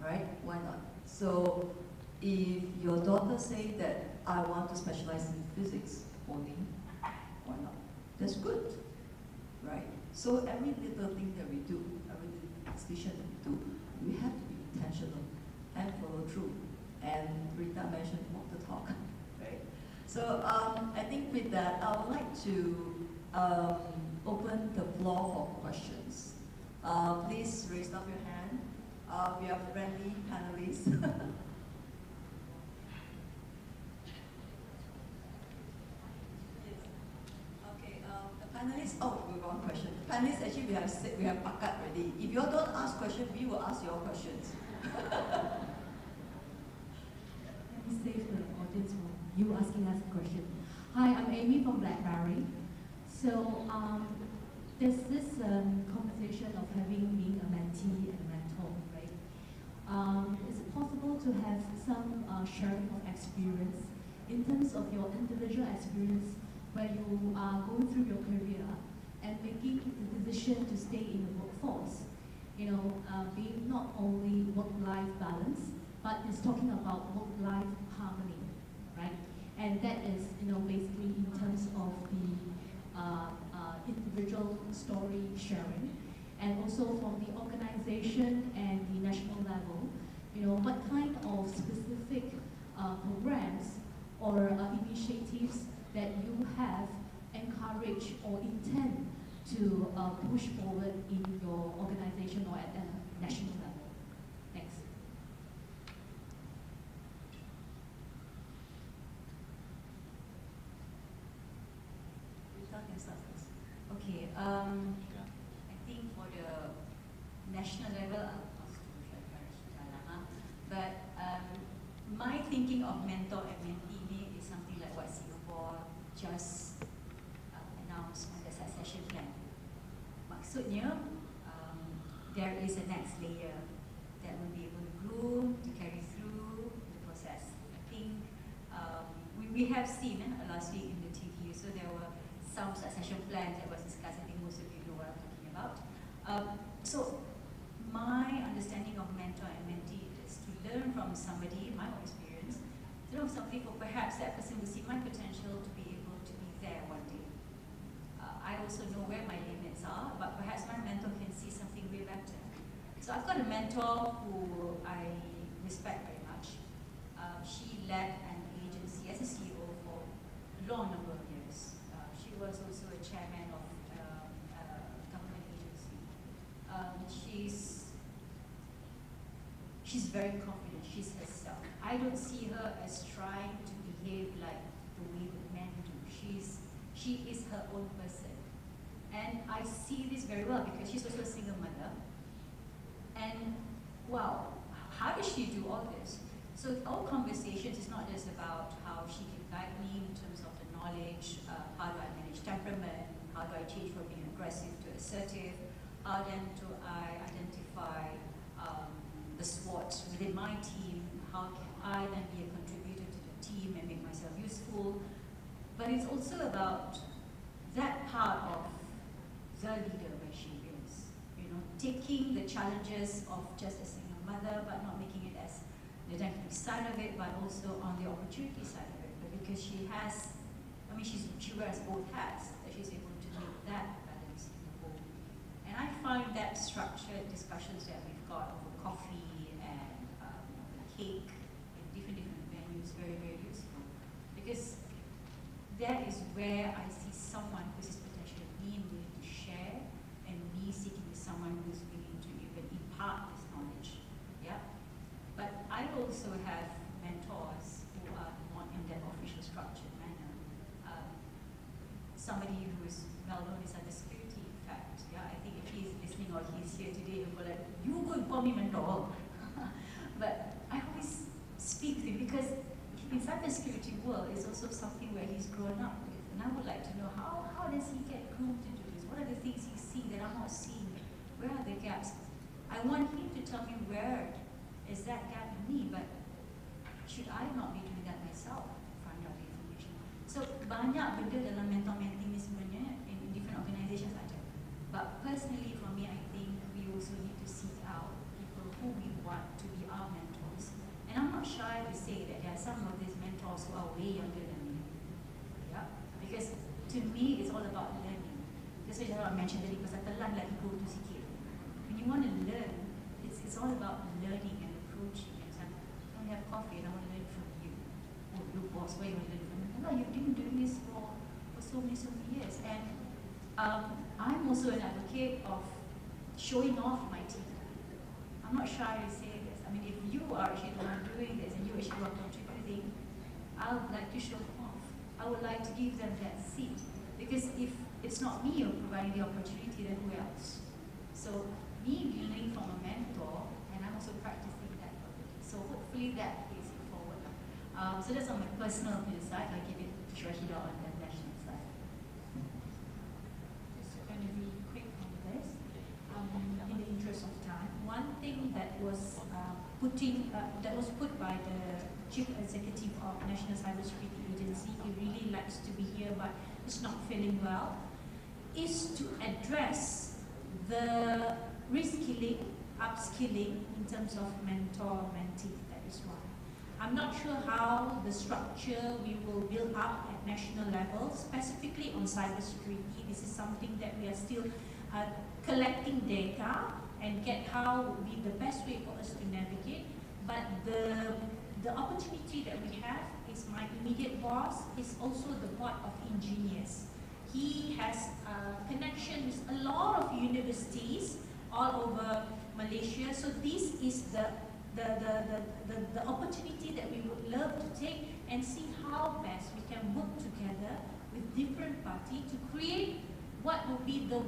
Right? Why not? So if your daughter say that I want to specialize in physics only, why not? That's good, right? So every little thing that we do, every little decision that we do, we have to be intentional and follow through. And Rita mentioned walk the talk, right? So I think with that, I would like to open the floor for questions. Please raise up your hand. We are friendly panelists. panelists, actually, we have pakat already. If you all don't ask questions, we will ask your questions. Let me save the audience for you asking us a question. Hi, I'm Amy from BlackBerry. So there's this conversation of being a mentee and a mentor, right? Is it possible to have some sharing of experience in terms of your individual experience where you are going through your career and making the decision to stay in the workforce? You know, being not only work-life balance, but it's talking about work-life harmony, right? And that is, you know, basically in terms of the individual story sharing, and also from the organization and the national level, you know, what kind of specific programs or initiatives that you have encouraged or intend to push forward in your organization or at a national level. Thanks. Okay, I think for the national level, but my thinking of mentor and mentee is something like what Singapore just announced on the succession plan. Maksudnya, there is a next layer that will be able to groom, to carry through the process. I think we have seen last week in the TV, so there were some succession plans that was discussed. I think most of you know what I'm talking about. So my understanding of mentor and mentee is to learn from somebody, my own experience, to know some people, perhaps that person will see my potential to be able to be there one day. I also know where my limits are, but perhaps my mentor can see something way better. So I've got a mentor who I respect very much. She led an agency as a CEO for a long number of years. She was also a chairman of a government agency. She's very confident. She's herself. I don't see her as trying to behave like the way that men do. She is her own person. And I see this very well because she's also a single mother. And wow, how does she do all this? So our conversations is not just about how she can guide me in terms of the knowledge, how do I manage temperament, how do I change from being aggressive to assertive, how then do I identify the SWOT within my team, how can I then be a contributor to the team and make myself useful. But it's also about that part of the leader where she is, you know, taking the challenges of just a single mother, but not making it as the negative side of it, but also on the opportunity side of it. But because she has, I mean, she wears both hats, that she's able to make that balance in the whole. And I find that structured discussions that we've got over coffee and cake in different venues very, very useful. Because that is where I see someone who is potentially being willing to share, and me seeking with someone who's willing to even impart this knowledge. Yeah. But I also have mentors who are not in that official structured manner. Somebody who is well known is under security, in fact. Yeah, I think if he's listening or he's here today, he'll go like, you go and call me mentor. But I always speak to him because inside the security world is also something where he's grown up with. And I would like to know how does he get groomed to do this? What are the things he's seeing that I'm not seeing? Where are the gaps? I want him to tell me where is that gap in me, but should I not be doing that myself to find out the information? So banyak benda dalam mentor-mentee ni sebenarnya in different organizations ada. But personally for me, I think we also need to seek out people who we want to be our mentors. And I'm not shy to say that there are some of these mentors who are way younger than me. Yeah? Because to me, it's all about learning. That's why I mentioned tadi pasal telan lagi go to sikit. When you want to learn, it's all about learning and approaching. And so, I want to have coffee and I want to learn from you. Oh, your boss, where you want to learn from me? No, you've been doing this for so many years. And I'm also an advocate of showing off my team. I'm not shy to say this. I mean, if you are actually the one doing this and you actually are contributing, I would like to show them off. I would like to give them that seat. Because if it's not me who providing the opportunity, then who else? So me learning from a mentor, and I'm also practicing that already. So hopefully that takes it forward. So that's on my personal side. I give it to Rashida on the national side. Just going to be quick on this, in the interest of time. One thing that was put by the Chief Executive of National Cybersecurity Agency, he really likes to be here but is not feeling well, is to address the reskilling, upskilling in terms of mentor-mentee. That is one. I'm not sure how the structure we will build up at national level, specifically on cybersecurity. This is something that we are still collecting data and get how would be the best way for us to navigate. But the opportunity that we have is my immediate boss is also the board of engineers. He has a connection with a lot of universities all over Malaysia. So this is the opportunity that we would love to take and see how best we can work together with different parties to create what will be the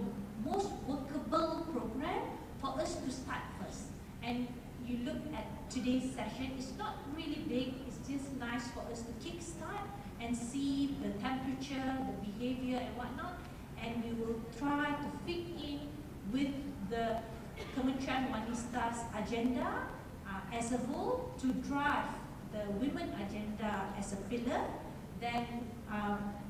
most workable program for us to start first. And you look at today's session, it's not really big, it's just nice for us to kickstart and see the temperature, the behavior and whatnot, and we will try to fit in with the Kementerian Wanista's agenda as a whole to drive the women agenda as a pillar, then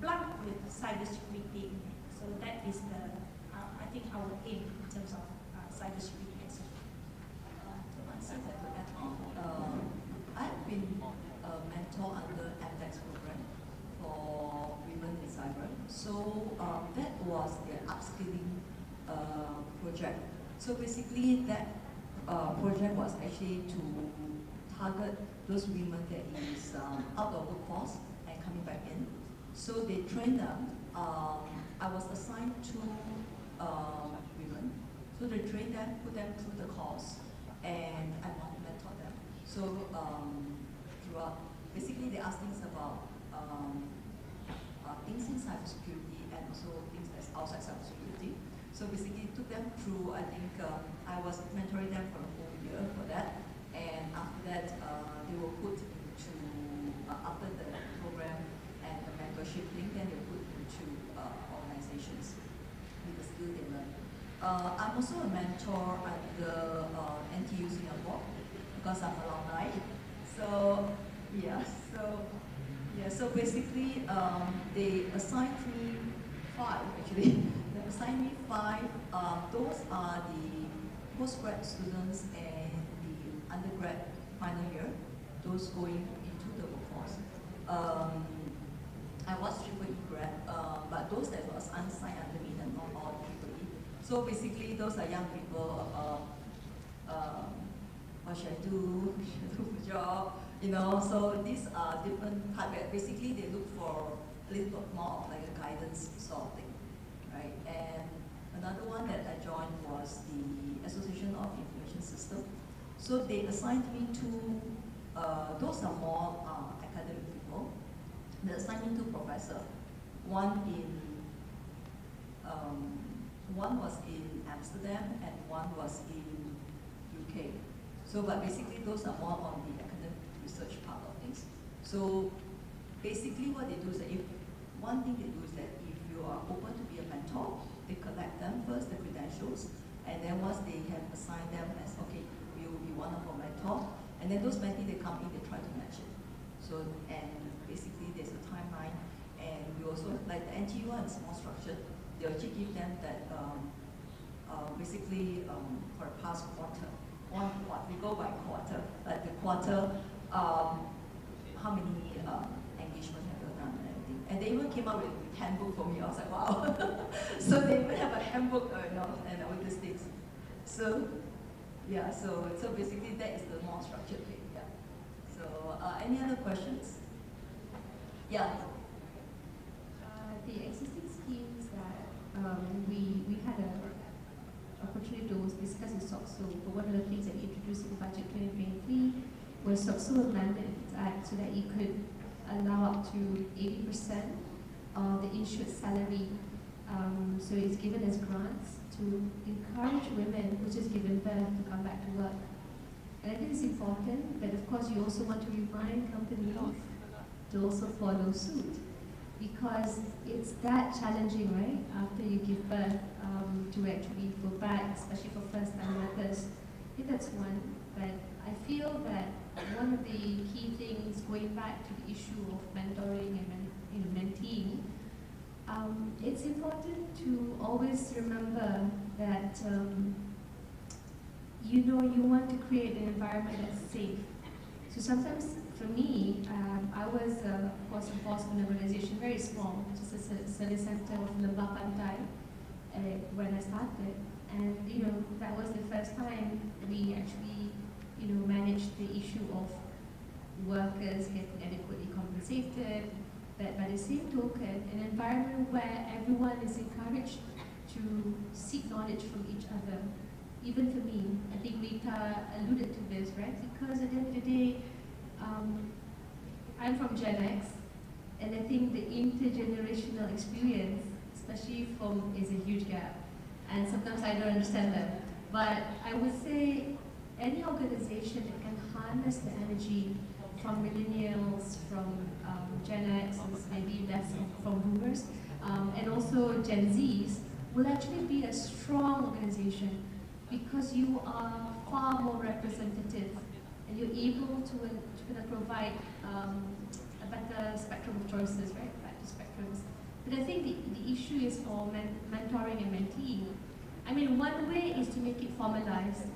plug with cybersecurity. So that is the, I think, our aim in terms of cybersecurity as a whole. To answer that, to add on, I've been a mentor under MDEX program for women in cyber. So that was the upskilling project. So basically that project was actually to target those women that is out of workforce and coming back in. So they trained them. I was assigned to women. So they trained them, put them through the course, and I mentor them. So throughout, basically they asked things about things in cybersecurity and also things that's outside cybersecurity. So basically took them through, I think I was mentoring them for a whole year for that. And after that, they were put into, after the program and the mentorship thing, then they were put into organizations with the skill they learn. I'm also a mentor at the NTU Singapore because I'm alumni. So so basically they assigned me 5 actually. They assigned me 5. Those are the postgrad students and the undergrad final year, those going into the workforce. I was triple E grad, but those that was unsigned under me and not all triple E. So basically, those are young people. What should I do? Should I do a job? You know, so these are different type. Basically, they look for a little bit more of like a guidance sort of thing, right? And another one that I joined was the Association of Information System. So they assigned me to, those are more academic people. They assigned me to professor. One was in Amsterdam and one was in UK. So, but basically those are more on the academic research part of things. So basically what they do is that one thing they do is that if you are open to be a mentor, they collect them first, the credentials, and then once they have assigned them as, okay, you will be one of our mentor, and then those mentees, they come in, they try to match it. So, and basically there's a timeline, and we also, like the NTU one is more structured, they actually give them that, basically for the past quarter, we go by quarter, like the quarter, how many engagement have you done and everything. And they even came up with a handbook for me. I was like, wow. So they even have a handbook, and all these things. So, yeah, so basically that is the more structured way, yeah. So, any other questions? Yeah. The existing schemes that we had an opportunity to discuss in SOCSO, but one of the things that we introduced in budget 2023 was SOCSO amended its act so that it could allow up to 80% of the insured salary So it's given as grants to encourage women who just given birth to come back to work. And I think it's important, but of course you also want to remind companies to also follow suit, because it's that challenging, right? After you give birth, to actually go back, especially for first-time workers. I think that's one. But I feel that one of the key things, going back to the issue of mentoring and menteeing, it's important to always remember that you want to create an environment that's safe. So sometimes, for me, I was, of course, involved in an organization very small, just a service center of Lembah Pantai, when I started. And that was the first time we actually managed the issue of workers getting adequately compensated, but by the same token, an environment where everyone is encouraged to seek knowledge from each other. Even for me, I think Rita alluded to this, right? Because at the end of the day, I'm from Gen X, and I think the intergenerational experience, especially is a huge gap. And sometimes I don't understand them. But I would say any organization that can harness the energy from millennials, from Gen X, maybe less from boomers, and also Gen Zs, will actually be a strong organization, because you are far more representative and you're able to provide a better spectrum of choices, right? Better spectrums. But I think the issue is for mentoring and menteeing. I mean, one way is to make it formalized,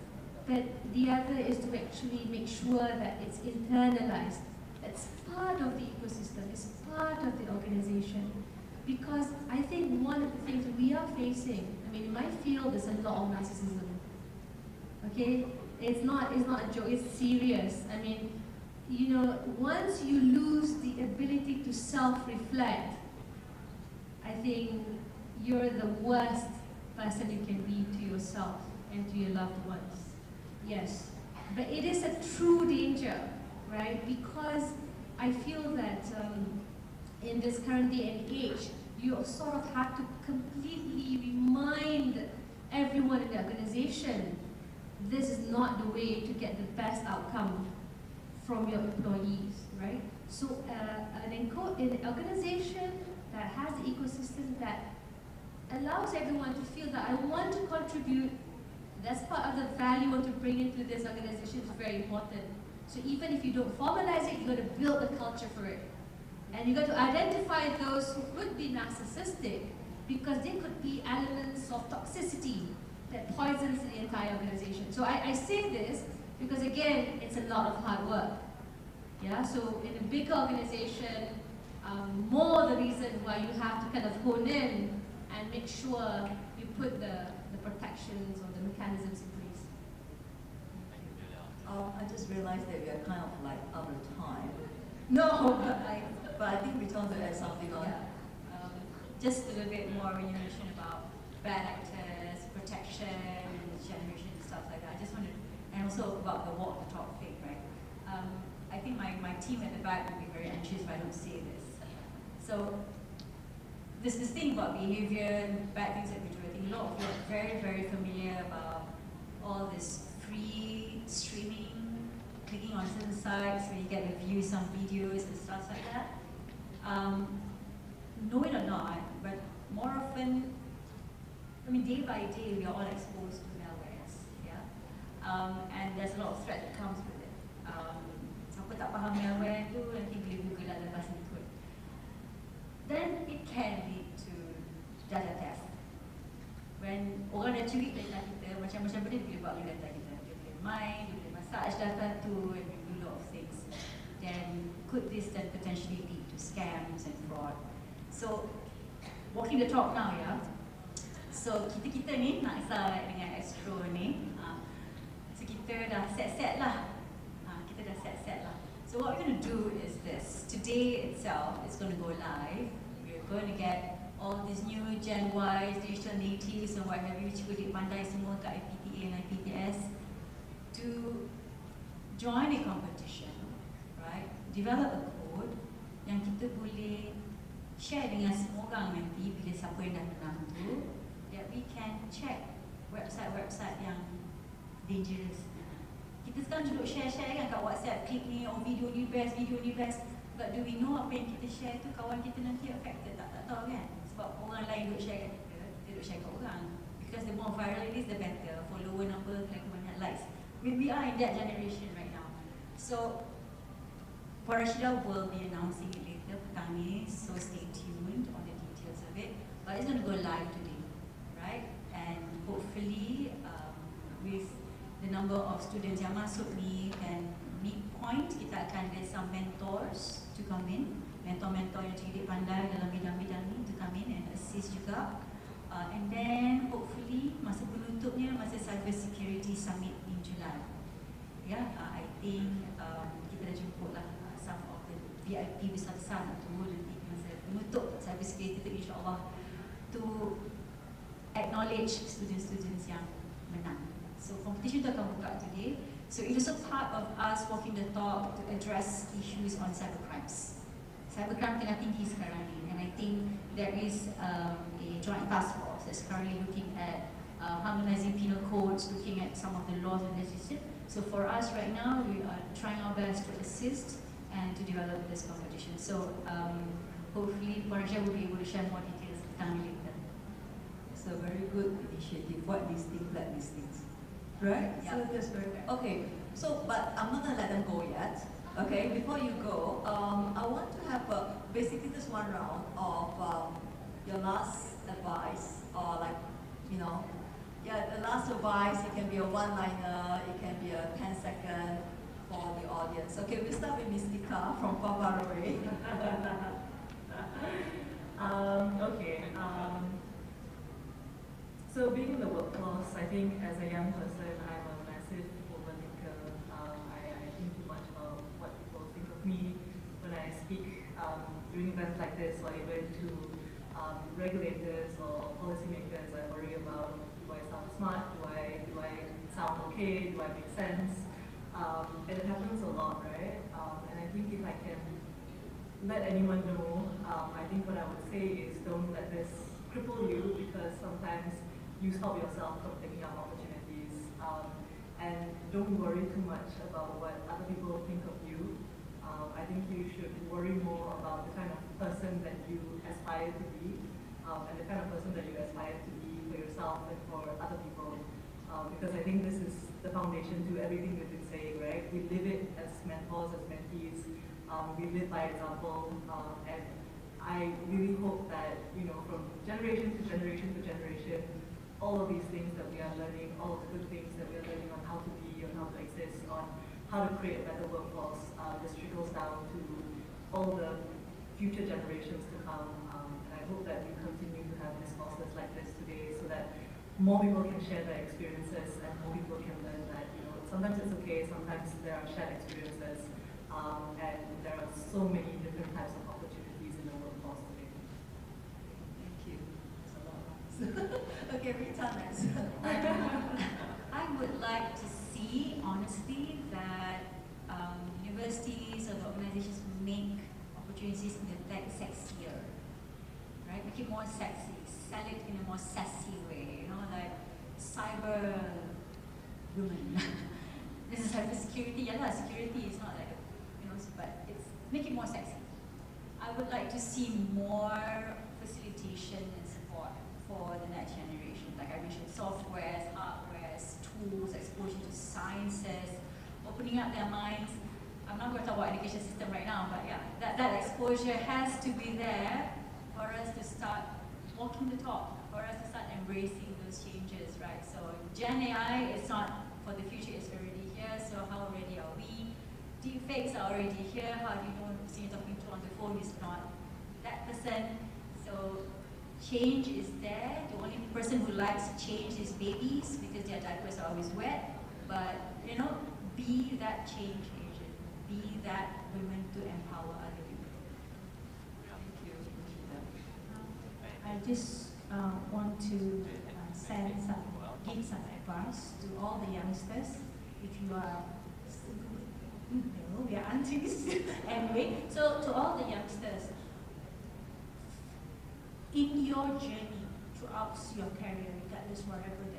but the other is to actually make sure that it's internalized. It's part of the ecosystem, it's part of the organization. Because I think one of the things that we are facing, I mean, in my field, there's a lot of narcissism. Okay? It's not a joke, it's serious. I mean, once you lose the ability to self-reflect, I think you're the worst person you can be to yourself and to your loved ones. Yes, but it is a true danger, right? Because I feel that in this current day and age, you sort of have to completely remind everyone in the organization, this is not the way to get the best outcome from your employees, right? So an organization that has the ecosystem that allows everyone to feel that I want to contribute, that's part of the value I want to bring into this organization, is very important. So even if you don't formalize it, you've got to build the culture for it. And you've got to identify those who could be narcissistic, because there could be elements of toxicity that poisons the entire organization. So I say this because, again, it's a lot of hard work. Yeah, so in a big organization, more the reason why you have to kind of hone in and make sure you put the protections or the mechanisms in place. I just realized that we are kind of like out of time. No, But I think we want to add something on. Yeah. Just a little bit more when you mentioned about bad actors, protection, generation, and stuff like that. I just wanted, and also about the walk the talk thing, right? I think my team at the back would be very anxious if I don't say this. So this thing about behavior and bad things that we do, I think a lot of you are very, very familiar about all this free streaming, clicking on certain sites where you get to view some videos and stuff like that. Know it or not, but more often, I mean, day by day, we are all exposed to malwares, yeah? And there's a lot of threat that comes with it. Siapa tak faham malware tu, nanti boleh Google lah lepas ni kot. Then it can lead to data theft. When orang dah curi data kita, macam-macam benda dia boleh buat dengan data kita. Dia boleh mine, dia boleh massage data tu, and do a lot of things. Then could this then potentially lead to scams and fraud? So, walking the talk now, yeah. So kita ni nak start dengan Astro ni. So kita dah set lah. Kita dah set lah. So what we're going to do is this. Today itself is going to go live. We're going to get all these new Gen Ys, digital natives and what have you, cikgu pandai semua kat IPTA and IPTS to join a competition, right? Develop a code yang kita boleh share dengan semua orang nanti bila siapa yang dah menang tu, that we can check website-website yang dangerous. Kita sekarang duduk share-share kan kat WhatsApp, klik ni, oh video ni best, but do we know apa yang kita share tu kawan kita nanti affected tak tahu kan? Sebab orang lain duduk share kat kita duduk share kat orang. Because the more viral it is, the better. Follower number, banyak likes. We are in that generation right now. So, Parashida will be announcing it later petang ni, so stay tuned on the details of it. But it's going to go live today, right? And hopefully, with the number of students yang masuk ni dan midpoint, kita akan get some mentors to come in. Mentor-mentor yang cerdik pandai dalam bidang-bidang ni to come in and assist juga. And then hopefully masa penutupnya masa Cyber Security Summit in July. Yeah, I think kita dah jemput lah some of the VIP besar-besar tu nanti masa penutup Cyber Security tu insyaAllah to acknowledge students-students yang menang. So competition tu akan buka today. So it is also part of us walking the talk to address issues on cybercrimes. Cybercrime tengah tinggi sekarang ni, and I think there is a joint task force that's currently looking at harmonizing penal codes, looking at some of the laws and legislation. So for us right now, we are trying our best to assist and to develop this competition. So hopefully Parashida will be able to share more details later. It's a very good initiative, white listing, black listings. Right? Yeah. So that's very good. Okay, so but I'm not gonna let them go yet. Okay, before you go, I want to have basically this one round of your last advice, or like, the last advice. It can be a one-liner, it can be a 10-second for the audience. Okay, we start with Miss Ika from Pavaroi. So being in the workforce, I think as a young person, I'm a massive overthinker. I think too much about what people think of me when I speak during events like this, or even to regulators or policymakers. I worry about, do I sound smart? Do I sound okay? Do I make sense? And it happens a lot, right? And I think if I can let anyone know, I think what I would say is don't let this cripple you, because sometimes you stop yourself from taking up opportunities. And don't worry too much about what other people think of you. I think you should worry more about the kind of person that you aspire to be, and the kind of person that you aspire to be for yourself and for other people. Because I think this is the foundation to everything we've been saying, right? We live it as mentors, as mentees. We live by example, and I really hope that, from generation to generation to generation, all of these things that we are learning, all of the good things that we are learning on how to be, on how to exist, on how to create a better workforce, this trickles down to all the future generations to come. And I hope that we continue to have discourses like this today, so that more people can share their experiences and more people can learn that, sometimes it's okay, sometimes there are shared experiences, and there are so many different types of opportunities in the workforce today. Thank you. That's a lot. Okay, Rita next. I would like to see, honestly, that universities or the organizations make opportunities in the sexier, right? Make it more sexy, sell it in a more sassy way, like cyber women. This is cyber security. Yeah, security is not like, but it's make it more sexy. I would like to see more facilitation and support for the next generation. Like I mentioned, softwares, hardwares, tools, exposure to sciences, opening up their minds. I'm not going to talk about education system right now, but yeah, that exposure has to be there for us to start walking the talk, for us to start embracing those changes, right? So Gen AI is not for the future, it's already here, so how ready are we? Deepfakes are already here, how do you know the person you're talking to on the phone is not that person? So change is there. The only person who likes change is babies because their diapers are always wet. But be that change agent. Be that women to empower other people. Thank you. I just want to give some advice to all the youngsters. If you are we are aunties anyway. So to all the youngsters, in your journey throughout your career, regardless wherever that